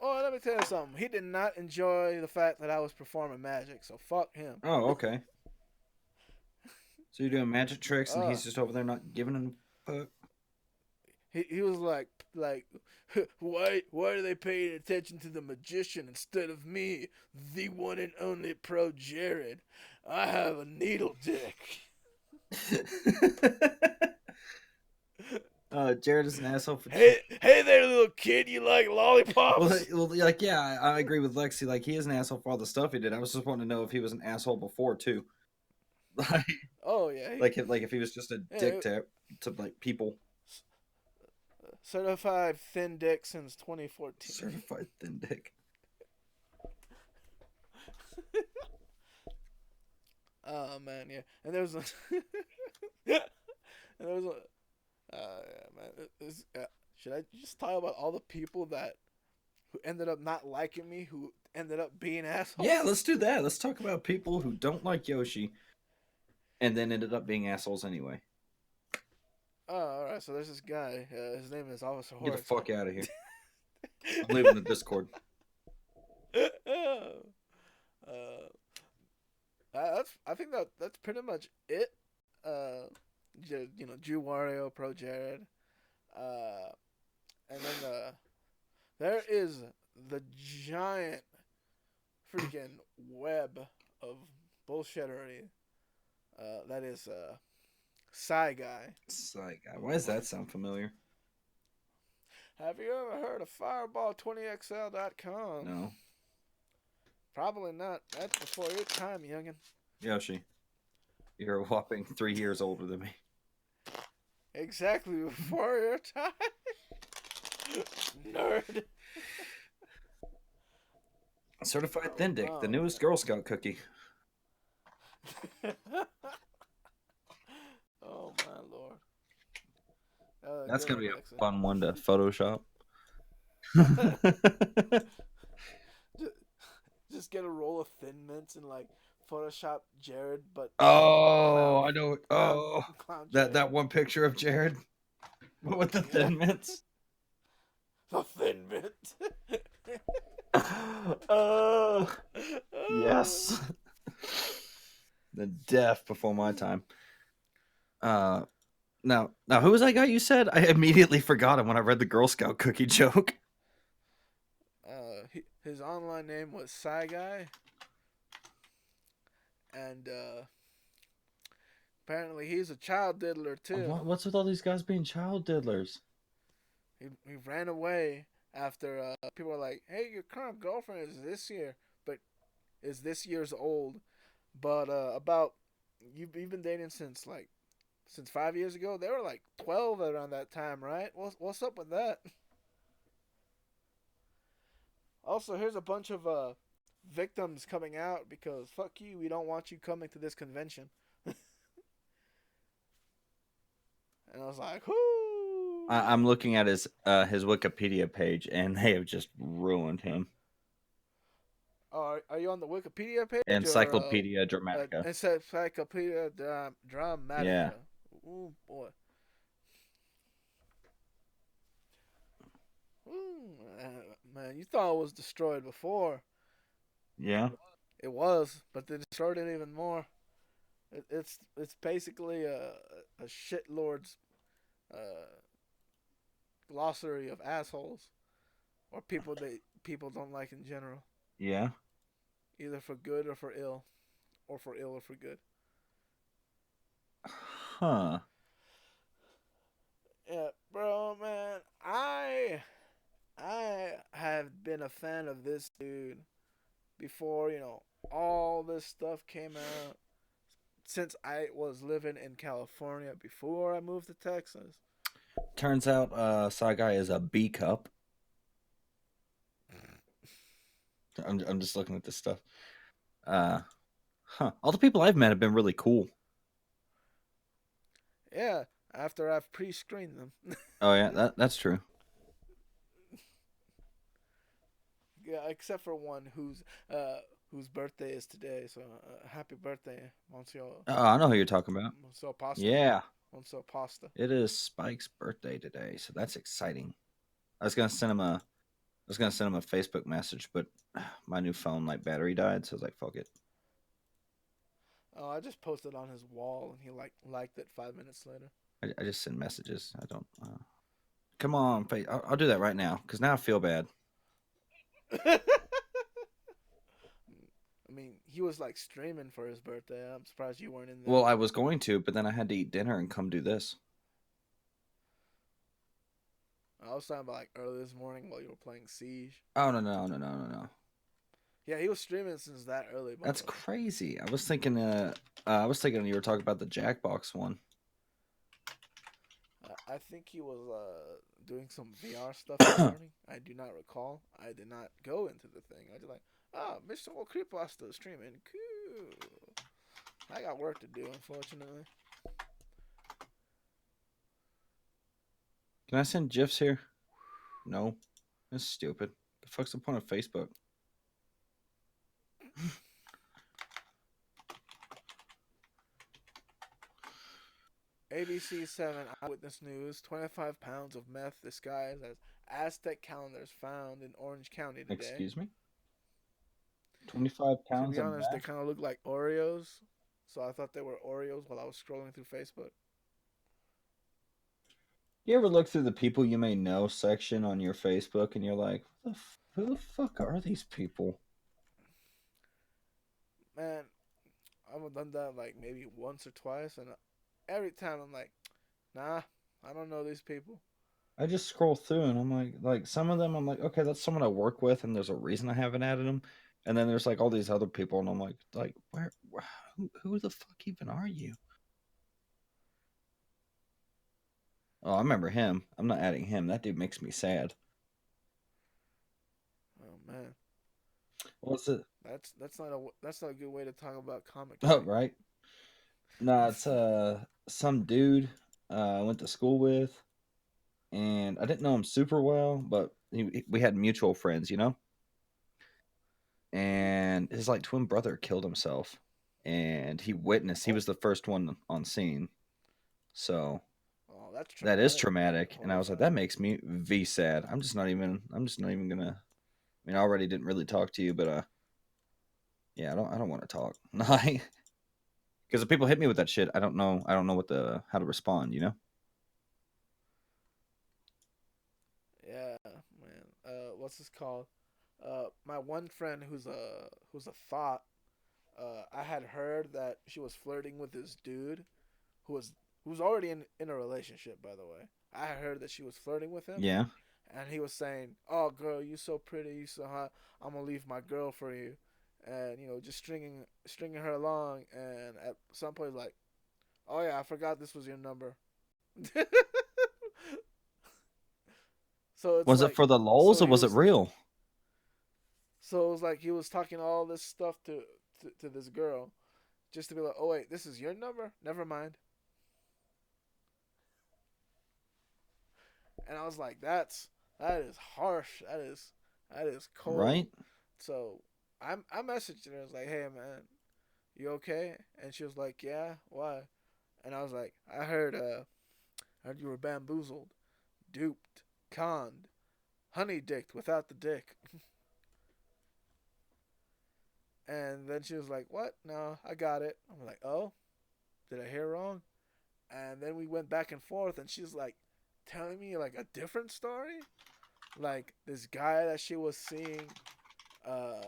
A: Oh, let me tell you something. He did not enjoy the fact that I was performing magic, so fuck him.
B: Oh, okay. So you're doing magic tricks and
A: Uh,
B: he's just over there not giving a fuck?
A: he was like why are they paying attention to the magician instead of me, the one and only Pro Jared? I have a needle dick.
B: Jared is an asshole for.
A: Hey there, little kid. You like lollipops?
B: Well, like, yeah, I agree with Lexi. Like, he is an asshole for all the stuff he did. I was just wanting to know if he was an asshole before too. Like,
A: Oh yeah,
B: like if he was just a dick
A: yeah,
B: to like people.
A: certified thin dick since 2014.
B: Certified thin dick.
A: Oh man, yeah. And there was a, and there was a, yeah, man. Should I just talk about all the people that who ended up not liking me, who ended up being assholes?
B: Yeah, let's do that. Let's talk about people who don't like Yoshi, and then ended up being assholes anyway.
A: Oh, all right. So there's this guy. His name is Officer
B: Get the
A: Horace.
B: fuck out of here. I'm leaving the Discord.
A: I think that's pretty much it. Jew Wario, Pro Jared, and then there is the giant freaking web of bullshittery. That is Psy Guy.
B: Psy Guy. Why does that sound familiar?
A: Have you ever heard of Fireball20xl.com?
B: No.
A: Probably not. That's before your time, youngin.
B: Yoshi, you're a whopping 3 years older than me.
A: Exactly before your time. Nerd.
B: Certified Thin Dick, the newest Girl Scout cookie.
A: Oh my lord.
B: That's gonna be a fun one to Photoshop.
A: Just get a roll of Thin Mints and like Photoshop Jared, but
B: oh, I know.
A: clown
B: That one picture of Jared with the Thin Mints.
A: The Thin Mint.
B: Yes. The death before my time. Now, who was that guy you said? I immediately forgot him when I read the Girl Scout cookie joke.
A: His online name was Psy Guy, and apparently he's a child diddler too.
B: What's with all these guys being child diddlers?
A: He ran away after people were like, "Hey, your current girlfriend is this year's old, but about you've been dating since 5 years ago. They were like 12 around that time, right? What's up with that?" Also, here's a bunch of victims coming out because fuck you, we don't want you coming to this convention. And I was like, whoo.
B: I'm looking at his Wikipedia page, and they have just ruined him.
A: Are you on the Wikipedia page?
B: Encyclopedia Dramatica.
A: Encyclopedia Dramatica.
B: Yeah.
A: Ooh, boy. Man, you thought it was destroyed before.
B: Yeah.
A: It was, but they destroyed it even more. It's basically a shitlord's uh, glossary of assholes or people that people don't like in general,
B: Yeah.
A: either for good or for ill, or for ill or for good.
B: Huh.
A: Yeah, bro, man, I have been a fan of this dude before all this stuff came out. Since I was living in California before I moved to Texas.
B: Turns out Sagai is a B cup. I'm just looking at this stuff. Uh huh. All the people I've met have been really cool.
A: Yeah, after I've pre-screened them.
B: Oh yeah, that's true.
A: Yeah, except for one whose birthday is today. So happy birthday, Monsieur
B: Oh, I know who you're talking about.
A: Monsieur Pasta.
B: Yeah.
A: Monsieur Pasta.
B: It is Spike's birthday today, so that's exciting. I was gonna send him a I was gonna send him a Facebook message, but my new phone like battery died, so I was like, fuck it.
A: Oh, I just posted on his wall and he liked it 5 minutes later.
B: I just send messages. I don't. Come on, I'll do that right now because now I feel bad.
A: I mean, he was like streaming for his birthday. I'm surprised you weren't in
B: Well,
A: there.
B: I was going to, but then I had to eat dinner and come do this.
A: I was talking about like early this morning while you were playing Siege.
B: Oh no.
A: Yeah, he was streaming since that early, by
B: That's
A: the way.
B: crazy. I was thinking you were talking about the Jackbox one.
A: I think he was doing some VR stuff in the morning. I do not recall. I did not go into the thing. I just like, oh, Mr. Creepypasta streaming. Cool. I got work to do, unfortunately.
B: Can I send gifs here? No, that's stupid. The fuck's the point of Facebook?
A: ABC7 Eyewitness News: 25 pounds of meth disguised as Aztec calendars found in Orange County today.
B: Excuse me. 25
A: To
B: pounds
A: be
B: of
A: honest, they
B: meth.
A: kind of look like Oreos, so I thought they were Oreos while I was scrolling through Facebook.
B: You ever look through the people you may know section on your Facebook and you're like, who the fuck are these people?
A: Man, I've done that like maybe once or twice, and every time I'm like, nah, I don't know these people.
B: I just scroll through and I'm like some of them I'm like, okay, that's someone I work with and there's a reason I haven't added them. And then there's like all these other people and I'm like who the fuck even are you? Oh, I remember him. I'm not adding him. That dude makes me sad.
A: Oh man,
B: What's it?
A: that's not a good way to talk about comics,
B: Oh,
A: right?
B: right. Nah, it's some dude I went to school with, and I didn't know him super well, but we had mutual friends, you know. And his like twin brother killed himself, and he witnessed. He
A: Oh,
B: was the first one on scene, so
A: oh, that's
B: that is
A: traumatic.
B: traumatic. And I was like, that
A: Horrifying.
B: makes me v sad. I'm just not even gonna. I mean, I already didn't really talk to you, but yeah, I don't want to talk. Like, because if people hit me with that shit, I don't know what the how to respond. You know?
A: Yeah, man. What's this called? My one friend who's a thought. I had heard that she was flirting with this dude who was who's already in a relationship, by the way. I heard that she was flirting with him,
B: Yeah.
A: and he was saying, "Oh, girl, you so pretty, you so hot. I'm gonna leave my girl for you," and just stringing her along. And at some point, like, "Oh yeah, I forgot this was your number." so it's
B: Was it
A: like,
B: for the lulz
A: so
B: or
A: he
B: was it
A: was,
B: real?
A: so it was like he was talking all this stuff to this girl, just to be like, "Oh wait, this is your number? Never mind." And I was like, that is harsh. That is cold.
B: Right?
A: So I messaged her. I was like, hey man, you okay? And she was like, yeah. Why? And I was like, I heard you were bamboozled, duped, conned, honey dicked without the dick. And then she was like, what? No, I got it. I'm like, oh. Did I hear wrong? And then we went back and forth, and she's like telling me like a different story, like this guy that she was seeing. Uh,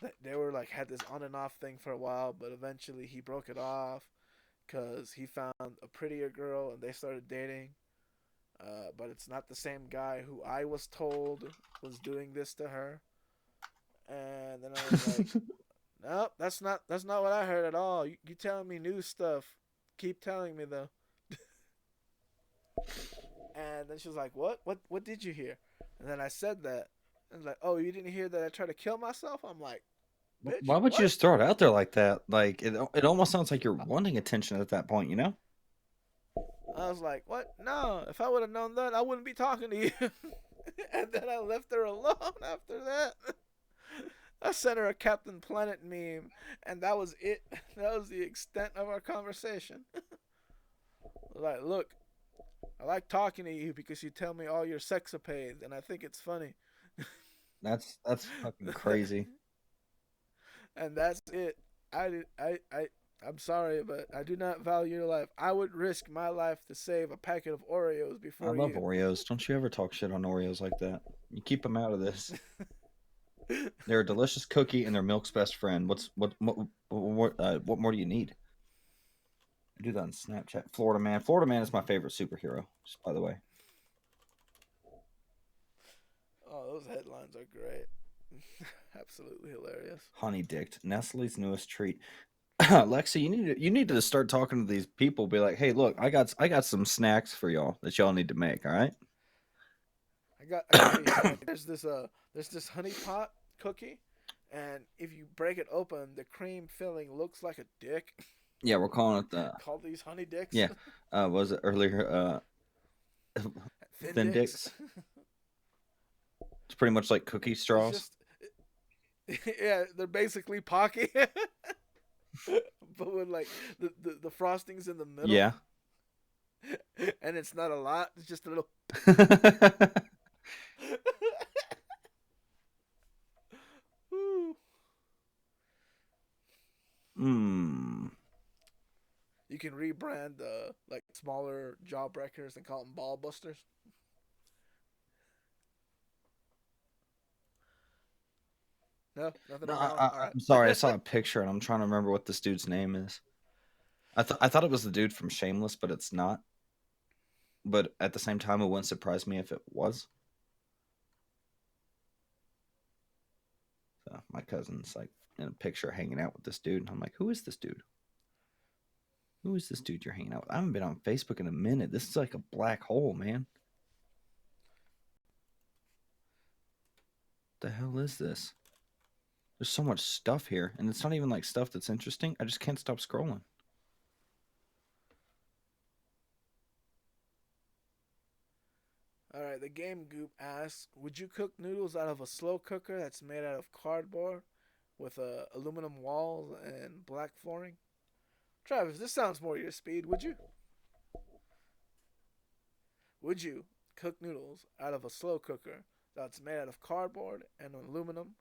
A: that they were like had this on and off thing for a while, but eventually he broke it off because he found a prettier girl and they started dating. But it's not the same guy who I was told was doing this to her. And then I was like, nope, that's not what I heard at all. You telling me new stuff. Keep telling me though. And then she was like, what did you hear? And then I said that. And like, oh, you didn't hear that I tried to kill myself? I'm like, bitch,
B: Why would you
A: what?
B: just throw it out there like that? Like it almost sounds like you're wanting attention at that point, you know?
A: I was like, what? No, if I would have known that, I wouldn't be talking to you. And then I left her alone after that. I sent her a Captain Planet meme, and that was it. That was the extent of our conversation. Like, look, I like talking to you because you tell me all your sexapades, and I think it's funny.
B: That's fucking crazy.
A: And that's it. I did. I'm sorry, but I do not value your life. I would risk my life to save a packet of Oreos
B: I
A: before
B: love
A: you.
B: Oreos. Don't you ever talk shit on Oreos like that. You keep them out of this. They're a delicious cookie and they're milk's best friend. What more do you need? I do that on Snapchat. Florida Man. Florida Man is my favorite superhero. Just by the way,
A: Oh, those headlines are great. Absolutely hilarious.
B: honey dicked. Nestle's newest treat. Lexi, you need to start talking to these people. Be like, hey, look, I got some snacks for y'all that y'all need to make. All right.
A: I got a snack. There's this honey pot cookie, and if you break it open, the cream filling looks like a dick.
B: Yeah, we're calling it the
A: Call these honey dicks,
B: yeah. Was it earlier?
A: thin
B: Thin
A: dicks.
B: dicks. It's pretty much like cookie
A: It's
B: straws.
A: just yeah, they're basically Pocky, but with like the frostings in the middle,
B: Yeah.
A: and it's not a lot. It's just a little. Woo.
B: Hmm.
A: You can rebrand like smaller jawbreakers and call them ball busters. No, nothing
B: No,
A: on that one. All
B: I'm sorry. I
A: right.
B: saw a picture and I'm trying to remember what this dude's name is. I thought it was the dude from Shameless, but it's not. But at the same time, it wouldn't surprise me if it was. So my cousin's like in a picture hanging out with this dude, and I'm like, who is this dude? Who is this dude you're hanging out with? I haven't been on Facebook in a minute. This is like a black hole, man. What the hell is this? There's so much stuff here, and it's not even like stuff that's interesting. I just can't stop scrolling.
A: All right. The game goop asks, would you cook noodles out of a slow cooker that's made out of cardboard with aluminum walls and black flooring? Travis, this sounds more your speed. Would you cook noodles out of a slow cooker that's made out of cardboard and aluminum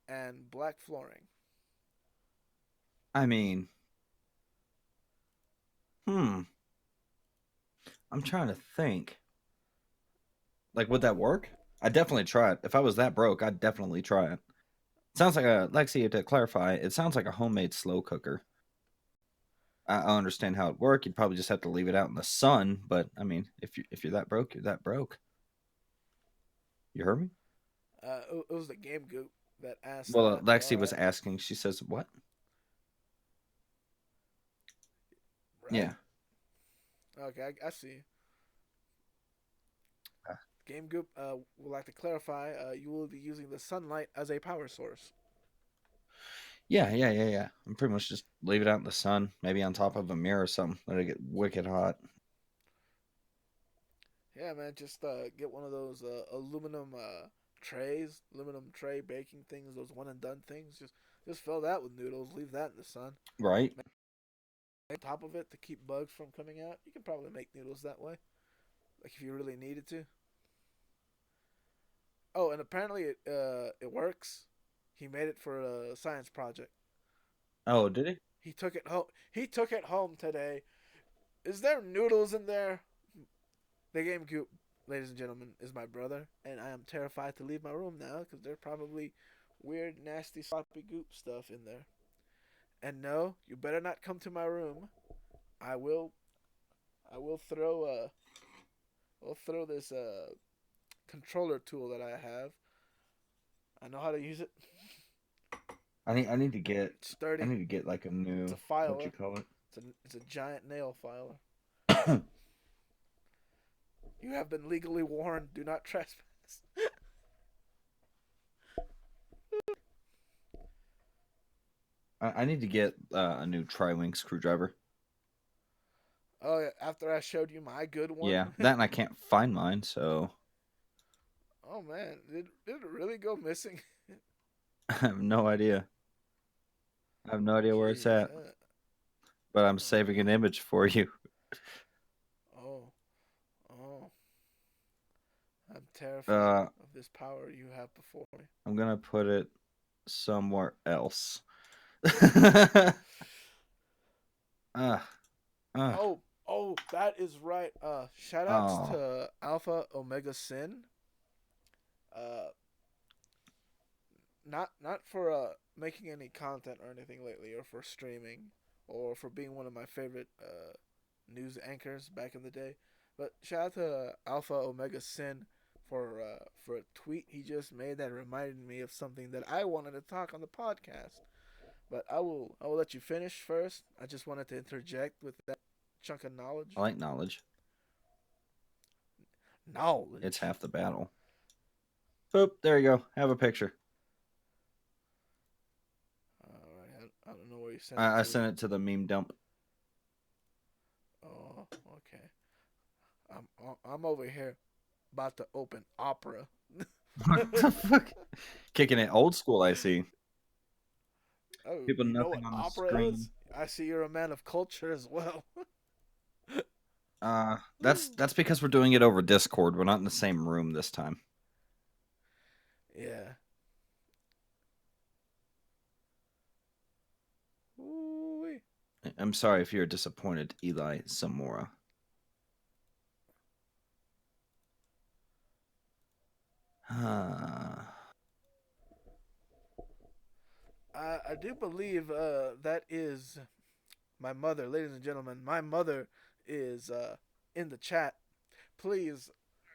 A: and black flooring?
B: I mean, hmm. I'm trying to think. Like, would that work? I'd definitely try it. If I was that broke, I'd definitely try it. Sounds like a Lexi, to clarify, it sounds like a homemade slow cooker. I understand how it work. You'd probably just have to leave it out in the sun. But I mean, if you're that broke, you're that broke. You heard me?
A: It was the game goop that asked
B: Well,
A: that.
B: Lexi was asking. She says, "What?"
A: Right?
B: Yeah.
A: Okay, I see.
B: Uh,
A: Game Goop would like to clarify you will be using the sunlight as a power source.
B: Yeah. I'm pretty much just leave it out in the sun, maybe on top of a mirror or something. Let it get wicked hot.
A: Yeah, man, just get one of those aluminum trays, aluminum tray baking things, those one and done things. Just fill that with noodles, leave that in the sun.
B: Right?
A: On top of it to keep bugs from coming out. You can probably make noodles that way, like if you really needed to. Oh, and apparently it works. He made it for a science project.
B: Oh, did he?
A: He took it home. He took it home today. Is there noodles in there? The game goop, ladies and gentlemen, is my brother, and I am terrified to leave my room now because there's probably weird, nasty, sloppy goop stuff in there. And no, you better not come to my room. I will. I will throw. I'll throw this controller tool that I have. I know how to use it.
B: I need to get
A: It's sturdy.
B: like a
A: It's
B: new
A: a
B: what you
A: filer.
B: call it.
A: It's a giant nail filer. You have been legally warned. Do not trespass.
B: I need to get a new tri-wing screwdriver.
A: Oh yeah, after I showed you my good
B: Yeah,
A: one.
B: that and I can't find mine, so
A: Oh man, did it really go missing?
B: I have no idea. I have no idea where it's
A: Jeez.
B: at, but I'm
A: Oh
B: saving an
A: man.
B: image for you.
A: Oh. Oh. I'm terrified
B: Uh,
A: of this power you have before me.
B: I'm gonna put it somewhere else. Ah, ah,
A: Oh. Oh, that is right. Shout outs
B: oh.
A: to Alpha Omega Sin. Uh, not for making any content or anything lately, or for streaming, or for being one of my favorite news anchors back in the day. But shout out to Alpha Omega Sin for a tweet he just made that reminded me of something that I wanted to talk on the podcast. But I will let you finish first. I just wanted to interject with that chunk of
B: I
A: knowledge.
B: like knowledge. It's
A: Knowledge.
B: half the battle. Boop. There you go. Have a picture.
A: All right, I don't know where you sent it
B: I
A: to.
B: sent it to the meme dump.
A: Oh, okay. I'm over here about to open Opera.
B: What the fuck? Kicking it old school. I see.
A: Oh,
B: People,
A: you know
B: nothing
A: what
B: on the
A: Opera
B: screen.
A: is? I see you're a man of culture as well.
B: That's because we're doing it over Discord. We're not in the same room this time.
A: Yeah. Ooh-wee.
B: I'm sorry if you're disappointed, Eli Zamora.
A: I do believe that is my mother, ladies and gentlemen. My mother is in the chat. Please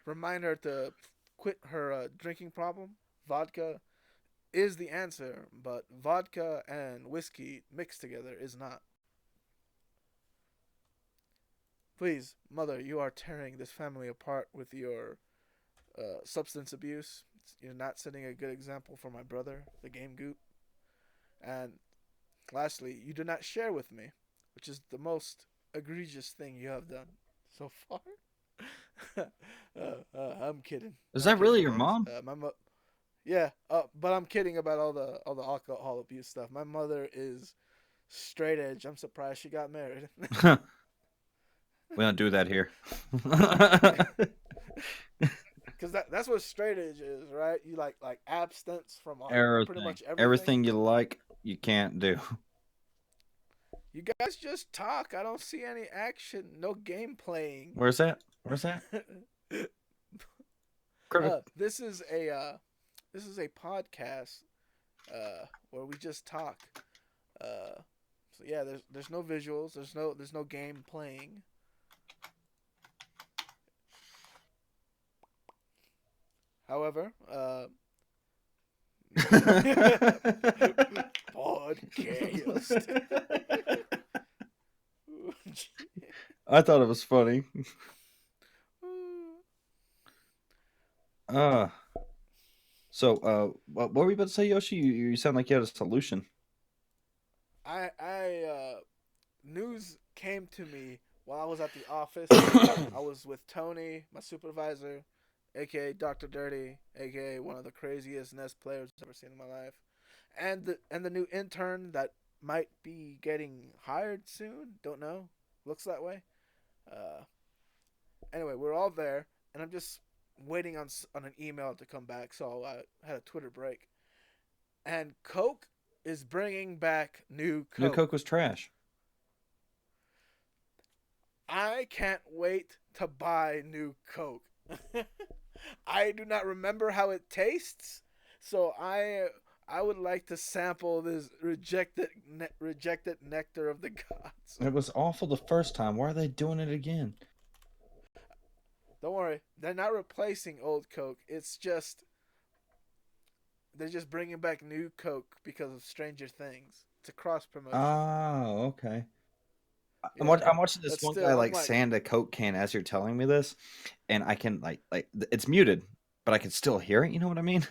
A: remind her to quit her drinking problem. Vodka is the answer, but vodka and whiskey mixed together is not. Please, mother, you are tearing this family apart with your substance abuse. You're not setting a good example for my brother, the game goop. And lastly, you do not share with me, which is the most egregious thing you have done so far. I'm kidding.
B: Is
A: I'm
B: that really
A: kidding,
B: your
A: guys.
B: mom?
A: Yeah, but I'm kidding about all the alcohol abuse stuff. My mother is straight edge. I'm surprised she got married.
B: We don't do that here.
A: Because that's what straight edge is, right? You like abstinence from pretty
B: Everything.
A: much everything.
B: Everything you like, you can't do.
A: You guys just talk. I don't see any action, no game playing.
B: Where's that? Where's that? Critical.
A: This is a podcast where we just talk. So yeah, there's no visuals. There's no game playing. However, podcast.
B: I thought it was funny. Uh, what were we about to say, Yoshi? You sound like you had a solution.
A: I news came to me while I was at the office. I was with Tony, my supervisor, aka Dr. Dirty, aka one of the craziest NES players I've ever seen in my life, and the new intern that might be getting hired soon. Don't know. Looks that way. Uh, anyway, we're all there, and I'm just waiting on an email to come back. So I had a Twitter break, and Coke is bringing back New
B: New Coke
A: Coke.
B: was trash.
A: I can't wait to buy New Coke. I do not remember how it tastes, so I would like to sample this rejected nectar of the gods.
B: It was awful the first time. Why are they doing it again?
A: Don't worry, they're not replacing old Coke. It's just they're just bringing back New Coke because of Stranger Things. It's a cross promotion.
B: Oh, okay.
A: Yeah,
B: I'm watching this
A: but
B: one guy
A: still, I'm
B: like
A: like,
B: sand a Coke can as you're telling me this, and I can it's muted, but I can still hear it. You know what I mean?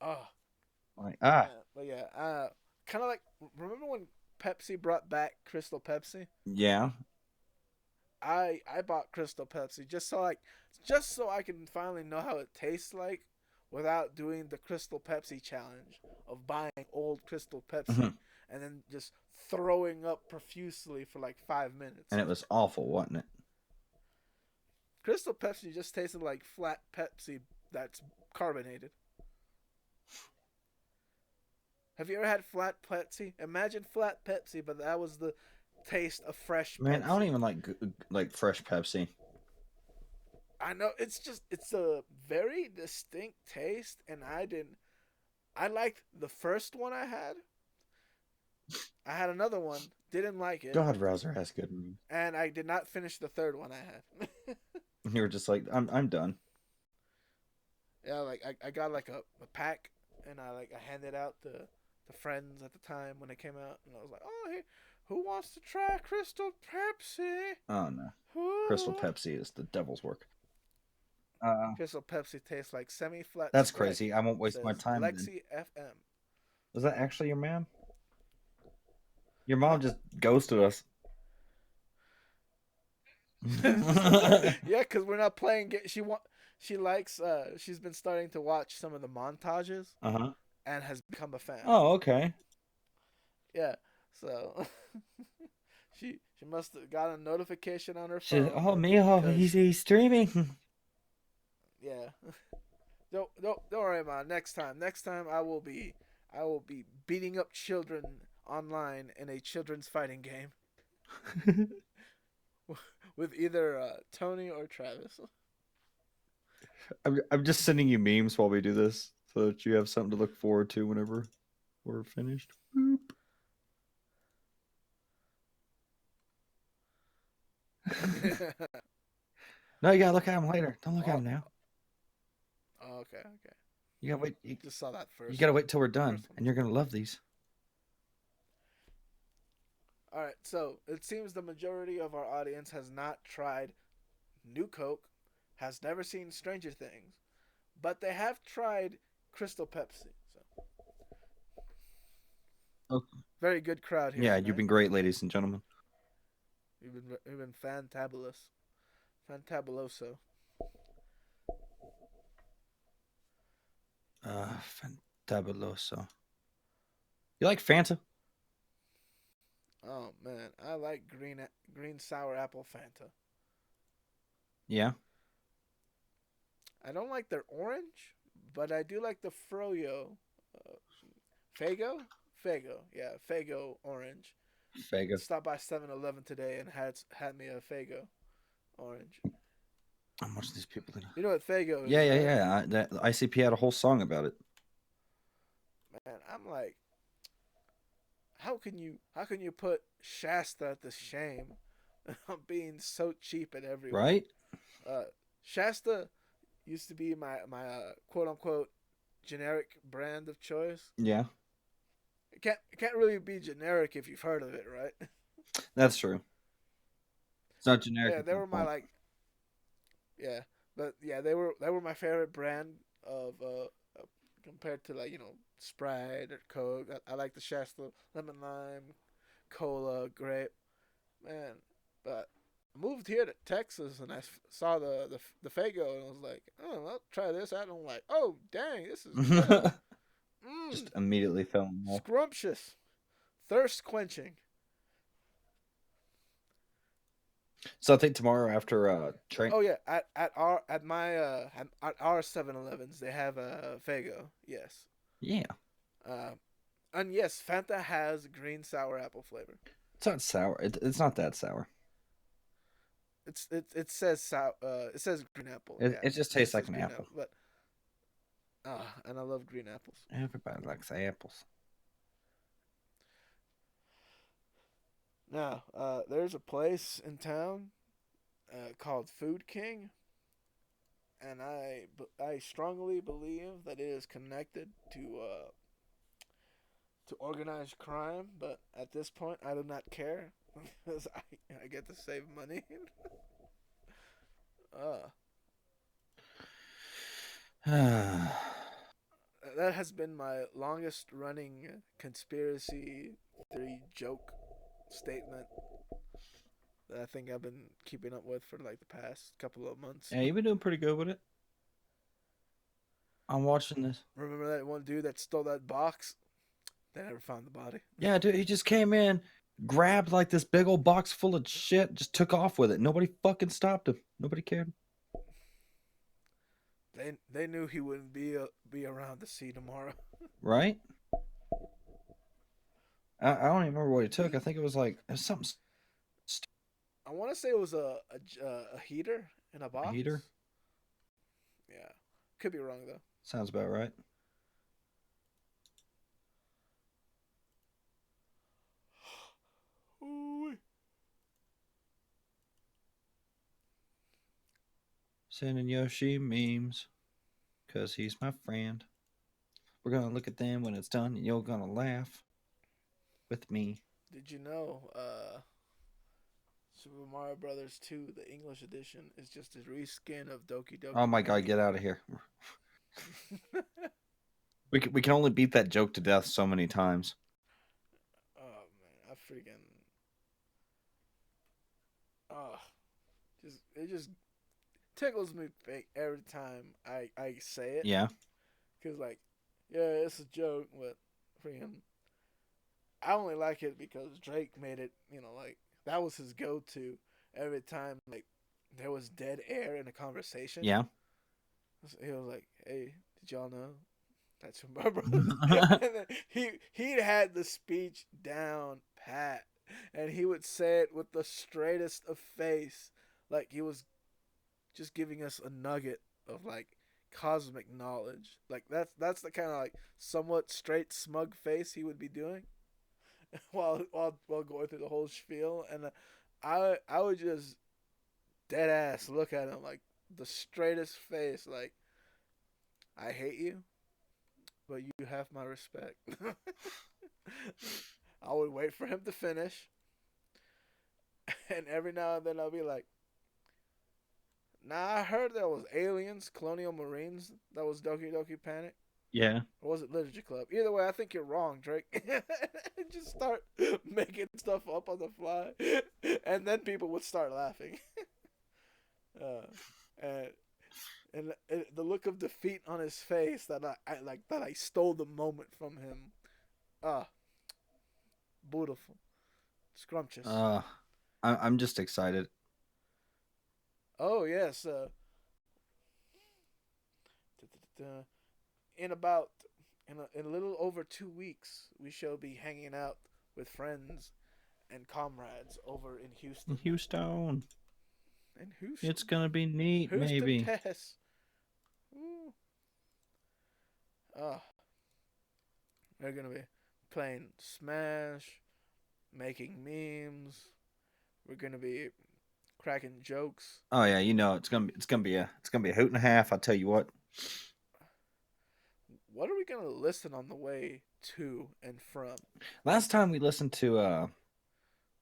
A: oh
B: Like
A: man, but yeah, kind of like remember when Pepsi brought back Crystal Pepsi?
B: yeah.
A: I bought Crystal Pepsi just so I can finally know how it tastes like without doing the Crystal Pepsi challenge of buying old Crystal
B: Mhm.
A: Pepsi and then just throwing up profusely for like 5 minutes.
B: And it was awful, wasn't it?
A: Crystal Pepsi just tasted like flat Pepsi that's carbonated. Have you ever had flat Pepsi? Imagine flat Pepsi, but that was the taste of fresh
B: Man, I don't
A: Pepsi.
B: even like fresh Pepsi.
A: I know it's a very distinct taste, and I liked the first one I had. I had another one, didn't like it,
B: God, Rouser has good memes.
A: and I did not finish the third one I had.
B: And you were just like, I'm done.
A: Yeah, like I got like a pack, and I handed out the friends at the time when it came out, and I was like, oh hey, who wants to try Crystal Pepsi?
B: Oh no, Crystal
A: Ooh.
B: Pepsi is the devil's work.
A: Crystal Pepsi tastes like semi-flat
B: That's
A: Sprite,
B: crazy. I won't waste my
A: says
B: time then.
A: Lexi FM.
B: Was that actually your mom? Your
A: Huh?
B: mom just ghosted us.
A: Yeah, because we're not playing. She likes. She's been starting to watch some of the montages
B: Uh-huh.
A: and has become a fan.
B: Oh, okay.
A: Yeah, so she must have got a notification on her
B: She,
A: phone
B: oh, Mijo,
A: because
B: he's streaming.
A: yeah. Don't worry, man. Next time I will be beating up children online in a children's fighting game with either Tony or Travis.
B: I'm just sending you memes while we do this so that you have something to look forward to whenever we're finished. Boop. No, you gotta look at them later. Don't look at
A: Oh,
B: them now.
A: okay, okay.
B: You gotta wait.
A: Just saw that
B: You
A: first
B: gotta
A: one.
B: wait till we're done,
A: First one
B: and
A: was
B: you're
A: good.
B: gonna love these.
A: All right, so it seems the majority of our audience has not tried New Coke, has never seen Stranger Things, but they have tried Crystal Pepsi. So
B: Oh,
A: very good crowd here
B: yeah, you've
A: tonight.
B: been great, ladies and gentlemen.
A: We've been fantabulous, fantabuloso.
B: Fantabuloso. You like Fanta?
A: Oh man, I like green sour apple Fanta.
B: Yeah.
A: I don't like their orange, but I do like the Froyo, uh, Fago, Fago, yeah, Fago orange.
B: Fega.
A: Stopped by 7-Eleven today and had me a Fago orange.
B: I'm watching these people.
A: You know what Fago
B: Yeah,
A: is,
B: yeah,
A: right?
B: yeah. That ICP had a whole song about it.
A: Man, I'm like, how can you put Shasta to shame on being so cheap at everywhere?
B: Right?
A: Uh, Shasta used to be my quote unquote generic brand of choice.
B: Yeah,
A: It can't really be generic if you've heard of it, right?
B: that's true. It's not generic.
A: Yeah,
B: It's
A: they
B: not
A: were my
B: fun.
A: like yeah, but yeah, they were my favorite brand of compared to like Sprite or Coke. I like the Shasta lemon lime, cola, grape, man. But I moved here to Texas and I saw the Fago and I was like, oh, I'll try this out. And I'm like, oh, dang, this is good. Mmm,
B: Just immediately fell in love.
A: scrumptious, thirst quenching.
B: So I think tomorrow after train.
A: Oh yeah, at our 7-Elevens they have a Fago. Yes.
B: Yeah.
A: And yes, Fanta has green sour apple flavor.
B: It's not sour. It's not that sour.
A: It says sour. It says green apple.
B: It
A: Yeah,
B: it just
A: it just
B: tastes like
A: says
B: an
A: green
B: apple.
A: apple. But and I love green apples.
B: Everybody likes apples.
A: Now, there's a place in town called Food King, and I strongly believe that it is connected to organized crime. But at this point, I do not care because I get to save money. uh, that has been my longest running conspiracy theory joke statement that I think I've been keeping up with for like the past couple of months.
B: Yeah, you've been doing pretty good with it. I'm watching this.
A: Remember that one dude that stole that box? They never found the body.
B: Yeah, dude, he just came in, grabbed like this big old box full of shit, just took off with it. Nobody fucking stopped him. Nobody cared.
A: They knew he wouldn't be around to see tomorrow.
B: Right? I don't even remember what he took. I
A: He
B: think it was something
A: I want to say it was a heater in a
B: a
A: box.
B: heater.
A: Yeah, could be wrong though.
B: Sounds about right.
A: Ooh.
B: Sending Yoshi memes because he's my friend. We're gonna look at them when it's done, and you're gonna laugh with me.
A: Did you know Super Mario Brothers 2, the English edition, is just a reskin of Doki
B: Oh
A: Doki
B: my god,
A: Panic?
B: get out of here. We can only beat that joke to death so many times.
A: Oh man, I freaking oh, just it just tickles me every time I say it,
B: Yeah,
A: cause like yeah, it's a joke, but freaking I only like it because Drake made it. Like that was his go-to every time. Like there was dead air in a conversation.
B: yeah.
A: He was like, "Hey, did y'all know that's from my brothers?" And then he had the speech down pat, and he would say it with the straightest of face, like he was just giving us a nugget of like cosmic knowledge. Like that's the kind of like somewhat straight smug face he would be doing while going through the whole spiel, and I would just dead ass look at him like the straightest face, like I hate you, but you have my respect. I would wait for him to finish, and every now and then I'll be like, "Nah, I heard there was aliens, colonial marines. That was Doki Doki Panic."
B: Yeah.
A: Or was it Literature Club? Either way, I think you're wrong, Drake. Just start making stuff up on the fly, and then people would start laughing. Uh, and and the look of defeat on his face that I like that I stole the moment from him. Ah, beautiful, scrumptious.
B: Uh, I'm just excited.
A: Oh yes. In about in a little over 2 weeks, we shall be hanging out with friends and comrades over in Houston.
B: Houston.
A: In Houston.
B: It's gonna be neat,
A: Houston,
B: maybe.
A: Texas. Ooh. Oh, they're gonna be playing Smash, making memes. We're gonna be cracking jokes.
B: Oh yeah, you know it's gonna be a hoot and a half. I'll tell you what.
A: What are we gonna listen on the way to and from?
B: Last time we listened to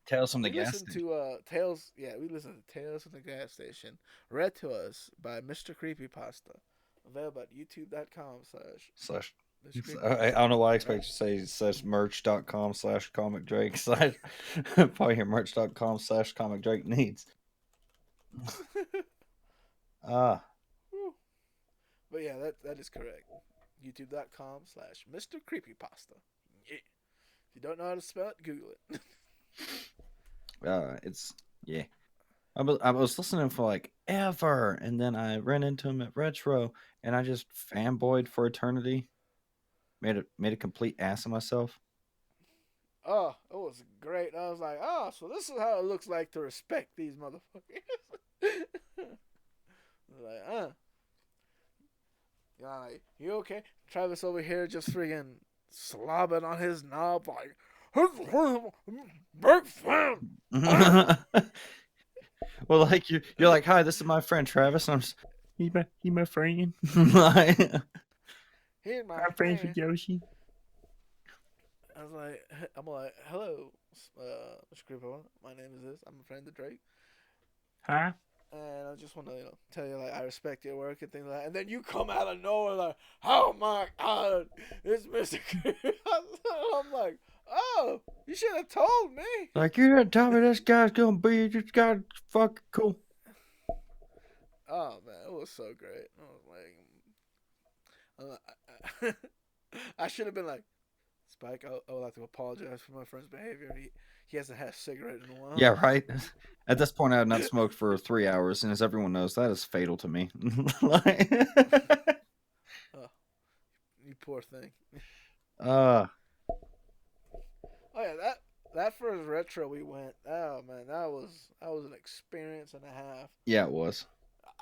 B: Tales from the
A: We
B: Gas
A: listened
B: Station.
A: to Tales. Yeah, we listened to Tales from the Gas Station, read to us by Mr. Creepypasta, available at youtube.com/.
B: Slash
A: Mr.
B: I
A: Creepypasta.
B: don't know why I
A: Right?
B: expect you to say slash merch.com/comic Drake slash probably your merch.com/comic Drake needs. Ah,
A: But yeah, that is correct. YouTube.com/. Mr. Creepypasta. Yeah. If you don't know how to spell it, Google it.
B: it's yeah. I was listening for like ever, and then I ran into him at Retro, and I just fanboyed for eternity. Made a complete ass of myself.
A: Oh, it was great. I was like, oh, so this is how it looks like to respect these motherfuckers. Like, you know, like, you okay? Travis over here just friggin' slobbing on his knob like, break fan.
B: Well, like you're like, hi, this is my friend Travis, and I'm just, he my friend. Like,
A: Here's my
B: I'm friends with
A: friend.
B: Yoshi.
A: I was like, I'm like, hello, Mr. Creepo. My name is this. I'm a friend of Drake.
B: Huh?
A: And I just want to tell you like I respect your work and things like that. And then you come out of nowhere like, oh my god, it's Mr. I'm like, oh, you should have told me.
B: Like, you didn't tell me this guy's gonna be this guy fucking cool.
A: Oh man, it was so great. I was like, I should have been like, Spike, I would like to apologize for my friend's behavior. He hasn't had a cigarette in a while.
B: Yeah, right. At this point, I had not smoked for 3 hours, and as everyone knows, that is fatal to me. Like,
A: Oh, you poor thing.
B: uh,
A: Oh yeah, that first retro we went. Oh man, that was an experience and a half.
B: yeah, it was.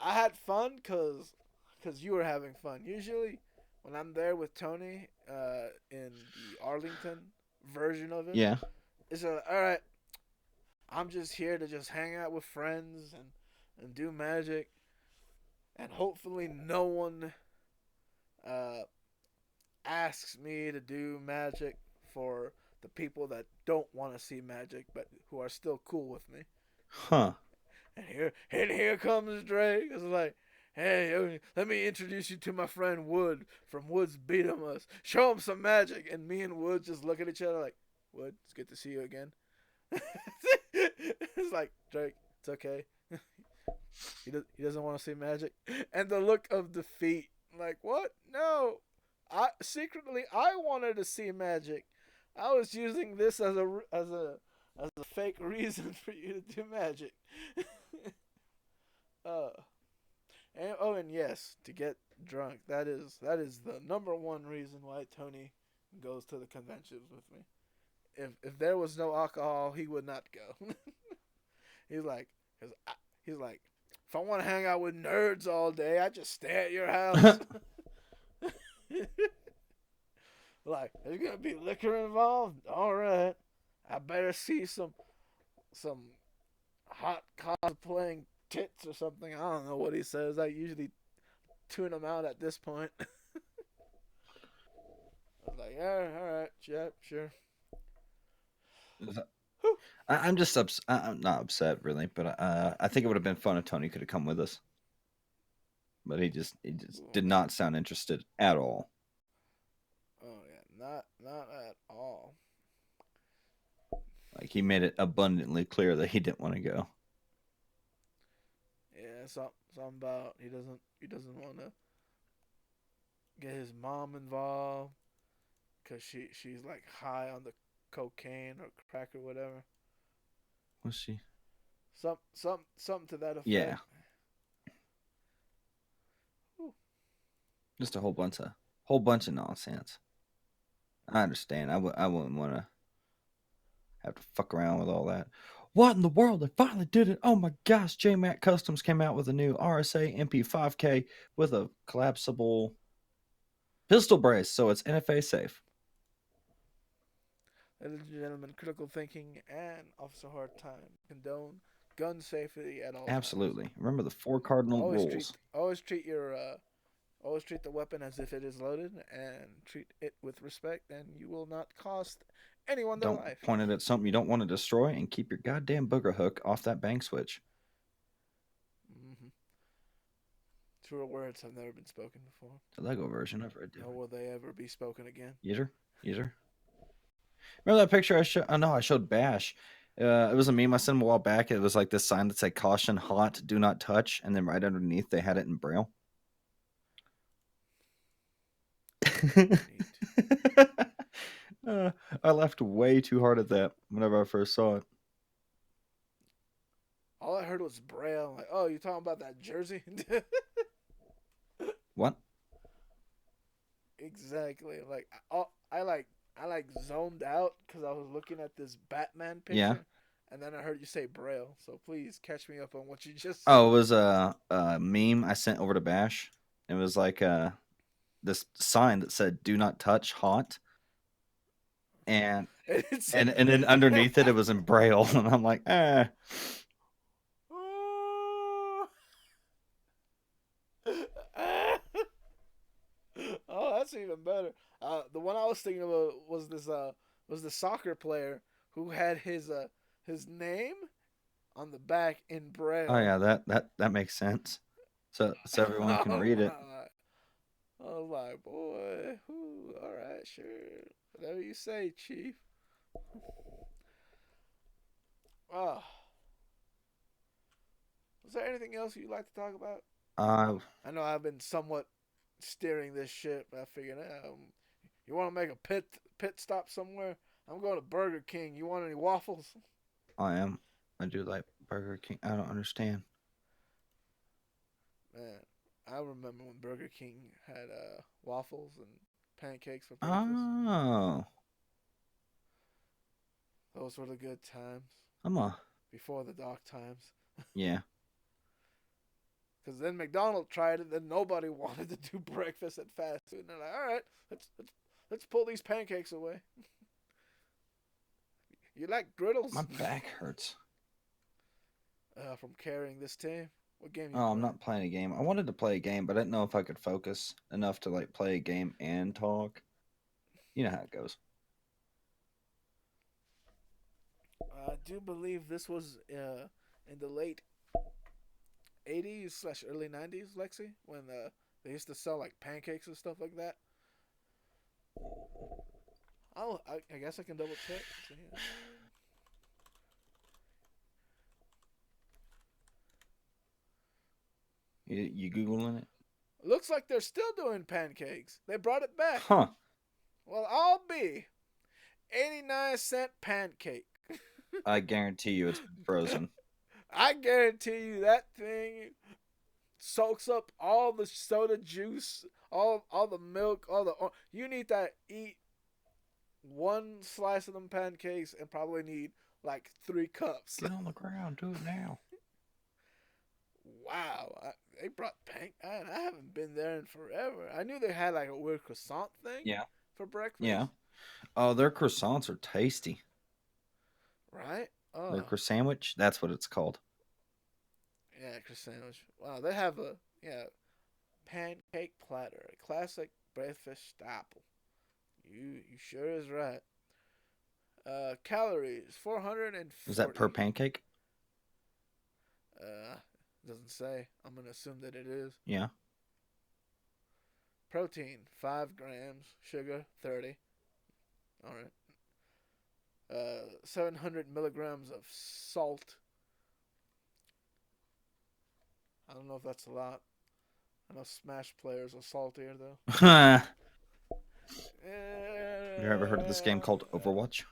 A: I had fun cause you were having fun. Usually, when I'm there with Tony, in the Arlington version of it,
B: Yeah.
A: it's a all right. I'm just here to just hang out with friends and do magic, and hopefully no one uh asks me to do magic for the people that don't want to see magic but who are still cool with me.
B: Huh.
A: And here comes Drake. It's like, hey, let me introduce you to my friend Wood from Wood's Beat 'em Us. Show him some magic. And me and Wood just look at each other like, Wood, it's good to see you again. It's like, Drake, it's okay. He doesn't want to see magic. And the look of defeat, like, what? No. I wanted to see magic. I was using this as a fake reason for you to do magic. uh, and yes, to get drunk. That is the number one reason why Tony goes to the conventions with me. If there was no alcohol, he would not go. he's like, he's like, if I want to hang out with nerds all day, I just stay at your house. Like, there's gonna be liquor involved. All right, I better see some hot cosplaying tits or something. I don't know what he says. I usually tune him out at this point. I was like, yeah, all right, yeah, sure.
B: I'm just I'm not upset really, but I think it would have been fun if Tony could have come with us. But he just did not sound interested at all.
A: Oh yeah, not at all.
B: Like, he made it abundantly clear that he didn't want to go.
A: Yeah, something about he doesn't want to get his mom involved because she's like high on the cocaine or crack or whatever.
B: Was she?
A: Something to that
B: Yeah,
A: effect. Whew.
B: just a whole bunch of nonsense. I understand. I wouldn't want to have to fuck around with all that. What in the world? They finally did it. Oh my gosh, JMac Customs came out with a new RSA MP5K with a collapsible pistol brace, so it's NFA safe.
A: Ladies and gentlemen, critical thinking and Officer Hard Time condone gun safety at all times.
B: Absolutely. Remember the 4 cardinal
A: Always
B: rules.
A: treat always treat your always treat the weapon as if it is loaded and treat it with respect, and you will not cost anyone their
B: Don't
A: life.
B: point it at something you don't want to destroy, and keep your goddamn booger hook off that bang switch.
A: Mm-hmm. Truer words have never been spoken before.
B: The Lego version, I've read
A: Nor
B: different.
A: will they ever be spoken again.
B: User? User? Remember that picture I showed? Oh, no, I showed Bash. It was a meme I sent him a while back. It was like this sign that said "Caution, hot, do not touch," and then right underneath they had it in Braille.
A: Neat.
B: uh, I laughed way too hard at that whenever I first saw it.
A: All I heard was Braille. I'm like, oh, you talking about that jersey?
B: What?
A: exactly. Like I like zoned out because I was looking at this Batman
B: Yeah.
A: picture, and then I heard you say Braille. So please catch me up on what you just
B: Oh,
A: said.
B: it was a meme I sent over to Bash. It was like this sign that said "Do not touch hot," and
A: It's
B: and then underneath it, it was in Braille, and I'm like,
A: oh, that's even better. The one I was thinking about was the soccer player who had his name on the back in
B: oh
A: Braille.
B: yeah, that makes sense. So everyone can
A: Oh
B: read it.
A: my! I was like, boy, whew, all right, sure, whatever you say, Chief. Oh, was there anything else you'd like to talk about?
B: Uh,
A: I know I've been somewhat steering this ship, but I figured, you want to make a pit stop somewhere? I'm going to Burger King. You want any waffles?
B: I am. I do like Burger King. I don't understand.
A: Man, I remember when Burger King had waffles and pancakes for breakfast.
B: Oh,
A: Those were the good times
B: I'm a
A: before the dark times.
B: yeah.
A: Because then McDonald's tried it, then nobody wanted to do breakfast at fast food. And they're like, all right, let's pull these pancakes away. You like
B: My
A: griddles?
B: back hurts.
A: From carrying this team. What game you
B: Oh, I'm
A: playing?
B: not playing a game. I wanted to play a game, but I didn't know if I could focus enough to like play a game and talk. You know how it goes.
A: I do believe this was in the late 80s slash early 90s, Lexi, when they used to sell like pancakes and stuff like that. I guess I can double check.
B: You googling it?
A: Looks like they're still doing pancakes. They brought it back.
B: Huh?
A: Well, I'll be 89-cent pancake.
B: I guarantee you it's been frozen.
A: I guarantee you that thing soaks up all the soda juice, all the milk, all the. You need to eat one slice of them pancakes and probably need like 3 cups.
B: Get on the ground. Do it now.
A: Wow, they brought I haven't been there in forever. I knew they had like a weird croissant thing
B: Yeah.
A: for breakfast,
B: Yeah. Oh, their croissants are tasty.
A: right?
B: Their
A: Oh,
B: croissant sandwich. That's what it's called.
A: yeah, croissant sandwich. Wow, they have a pancake platter, a classic breakfast staple. You sure is right. Calories 440.
B: Is that per pancake?
A: Uh, doesn't say. I'm gonna assume that it is.
B: Yeah.
A: Protein 5 grams. Sugar 30. All right. 700 milligrams of salt. I don't know if that's a lot. I know Smash players are saltier though.
B: You ever heard of this game called
A: Uh,
B: Overwatch?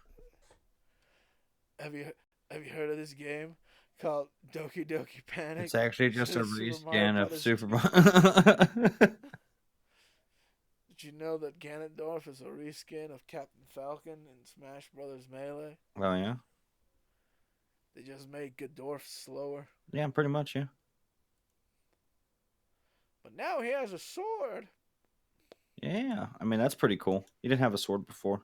A: have you have you heard of this game called Doki Doki Panic?
B: It's actually just a
A: Super Mario
B: reskin of
A: Brothers.
B: Super Mario.
A: Did you know that Ganondorf is a reskin of Captain Falcon in Smash Brothers Melee?
B: Oh yeah.
A: They just made Gadorf slower.
B: Yeah, pretty much. Yeah.
A: But now he has a sword.
B: Yeah. I mean, that's pretty cool. You didn't have a sword before.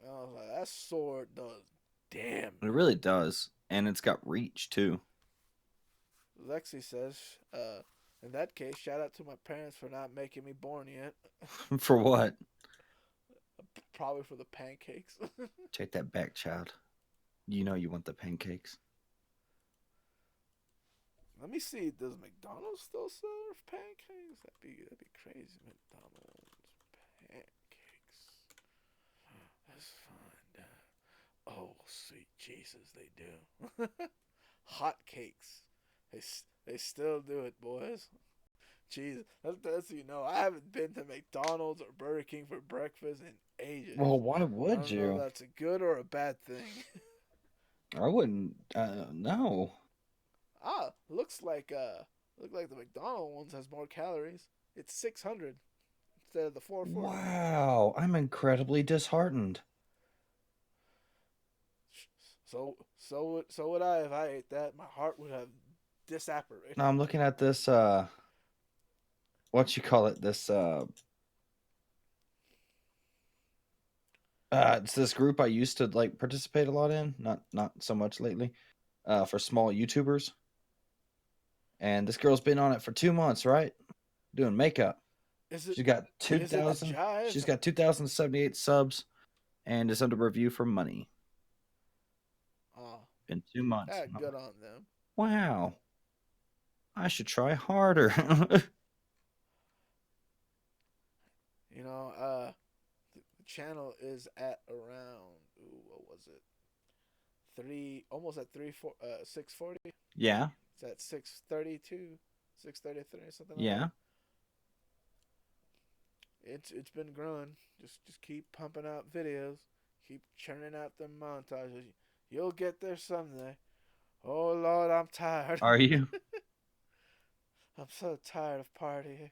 A: I was like, that sword does damn.
B: It really does, and it's got reach too.
A: Lexi says, in that case, shout out to my parents for not making me born yet.
B: For what?
A: Probably for the pancakes.
B: Take that back, child. You know you want the pancakes.
A: Let me see. Does McDonald's still serve pancakes? That'd be crazy. McDonald's pancakes. Let's find out. Oh, sweet Jesus, they do. Hot cakes. They still do it, boys. Jesus, that's you know. I haven't been to McDonald's or Burger King for breakfast in ages.
B: Well, why
A: I
B: would
A: don't know if
B: you?
A: that's a good or a bad thing.
B: I wouldn't. No.
A: Looks like the McDonald's ones has more calories. It's 600. instead of the 440.
B: Wow, I'm incredibly disheartened.
A: So would I if I ate that. My heart would have disapparated.
B: Now I'm looking at this what you call it, this it's this group I used to like participate a lot in, not so much lately, for small YouTubers. And this girl's been on it for 2 months, right? Doing makeup.
A: Is it
B: She's got two
A: is it
B: thousand.
A: jive?
B: She's got 2,078 subs, and is under review for money
A: Oh,
B: in 2 months.
A: that good on them.
B: Wow, I should try harder.
A: The channel is at around what was it? Almost at 640.
B: Yeah,
A: It's at 632, 633, something like
B: yeah.
A: that. It's been growing. Just keep pumping out videos. Keep churning out them montages. You'll get there someday. Oh Lord, I'm tired.
B: Are you?
A: I'm so tired of partying.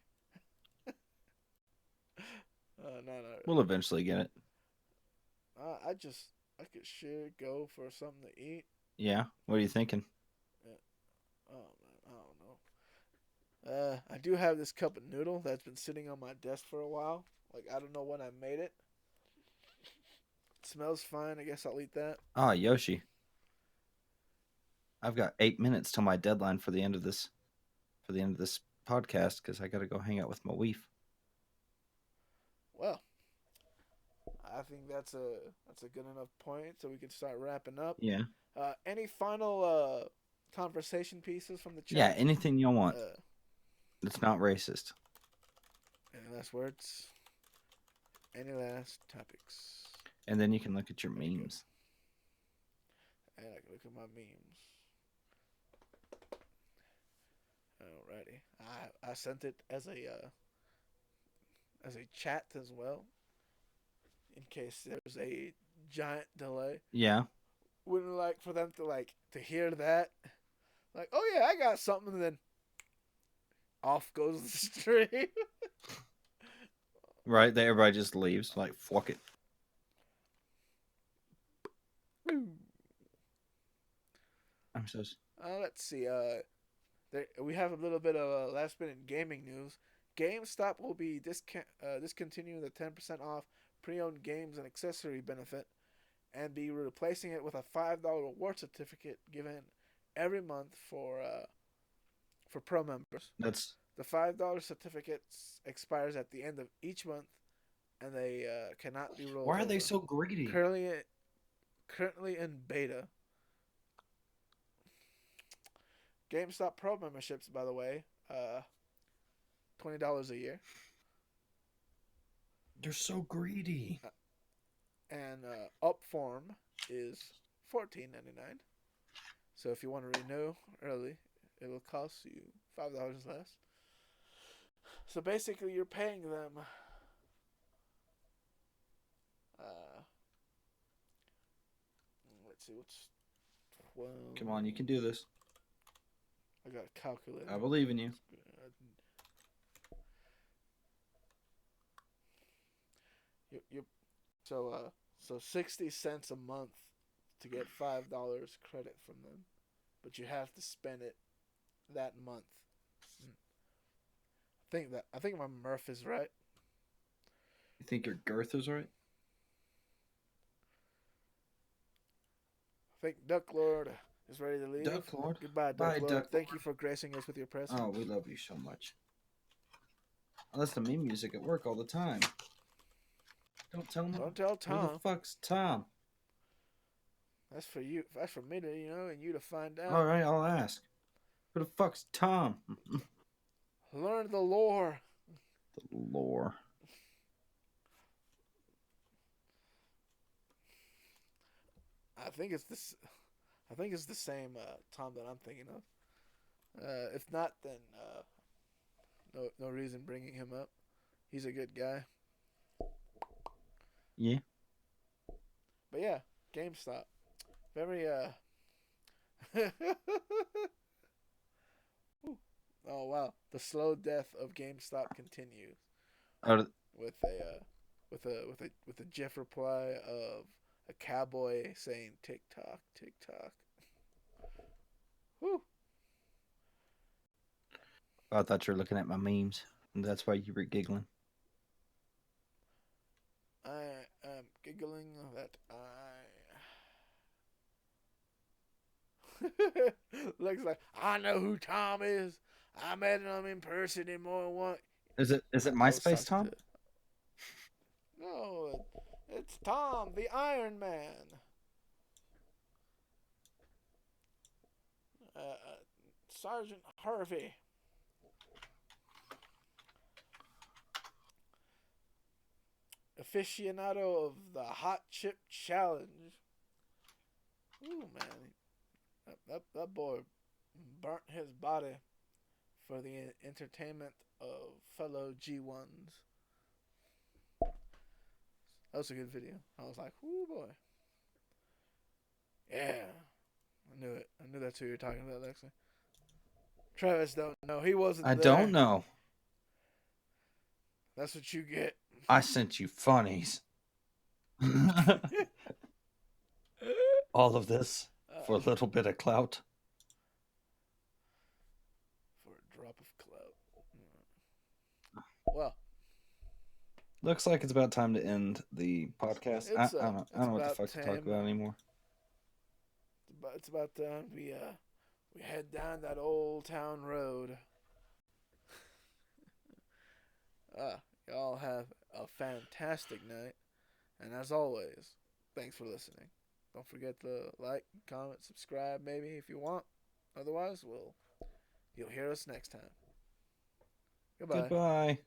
A: Not
B: We'll eventually get it.
A: I could sure go for something to eat.
B: Yeah. What are you thinking?
A: Oh man, I don't know. I do have this cup of noodle that's been sitting on my desk for a while. Like I don't know when I made it. It smells fine. I guess I'll eat that.
B: Ah, Yoshi. I've got 8 minutes till my deadline for the end of this podcast because I got to go hang out with my wife.
A: Well, I think that's a good enough point, so we can start wrapping up.
B: Yeah.
A: Any final conversation pieces from the chat?
B: Yeah. Anything you want.
A: Uh,
B: It's not racist.
A: any last words? Any last topics?
B: And then you can look at your memes.
A: And I can look at my memes. Alrighty, I sent it as a chat as well, in case there's a giant delay.
B: Yeah.
A: Wouldn't like for them to hear that, like, oh yeah, I got something, and then off goes the stream.
B: Right. Everybody just leaves. Like, fuck it. I'm so.
A: Let's see. We have a little bit of last minute gaming news. GameStop will be discontinuing the 10% off pre-owned games and accessory benefit, and be replacing it with a $5 reward certificate given every month for pro members.
B: That's
A: The $5 certificate expires at the end of each month, and they cannot be rolled.
B: why are
A: over.
B: they so greedy?
A: Currently in beta. GameStop Pro memberships, by the way, $20 a year,
B: They're so greedy.
A: and Upform is $14.99. So if you want to renew early, it'll cost you $5 less. So basically, you're paying them. Let's see, what's 12?
B: Come on, you can do this.
A: I got a calculator.
B: I believe in you.
A: So 60 cents a month to get $5 credit from them, but you have to spend it that month. I think my Murph is right.
B: You think your girth is right?
A: I think Duck Lord is ready to leave.
B: Duck Lord.
A: Goodbye, Duck
B: Bye,
A: Lord.
B: Duck
A: Thank
B: Lord.
A: you for gracing us with your presence.
B: Oh, we love you so much. I listen to meme music at work all the time. Don't tell him.
A: Don't tell
B: Who
A: Tom.
B: the fuck's Tom?
A: That's for you. That's for me to and you to find out.
B: All right, I'll ask. Who the fuck's Tom?
A: Learn the lore.
B: The lore.
A: I think it's this. I think it's the same Tom that I'm thinking of. If not, then no reason bringing him up. He's a good guy.
B: Yeah.
A: But yeah, GameStop. Very Oh wow, the slow death of GameStop continues.
B: Oh,
A: with a GIF reply of a cowboy saying "tick tock, tick tock." Whew.
B: I thought you were looking at my memes. And that's why you were giggling.
A: I am giggling that I looks like I know who Tom is. I met him in person in more than one.
B: Is it
A: I was
B: MySpace,
A: talking
B: Tom?
A: to no, it's Tom, the Iron Man. Sergeant Harvey. Aficionado of the Hot Chip Challenge. Ooh, man. That boy burnt his body for the entertainment of fellow G1s. That was a good video. I was like, ooh, boy. Yeah. I knew it. I knew that's who you were talking about, Lexi. Travis don't know. He
B: I
A: wasn't
B: don't
A: there.
B: know.
A: That's what you get.
B: I sent you funnies. All of this for a little bit of clout.
A: For a drop of clout. Well,
B: Looks like it's about time to end the podcast. I don't know what the
A: about
B: fuck to talk
A: time.
B: about anymore.
A: It's about time we head down that old town road. Y'all have a fantastic night, and as always, thanks for listening. Don't forget to like, comment, subscribe, maybe if you want. Otherwise, you'll hear us next time. Goodbye.
B: Goodbye.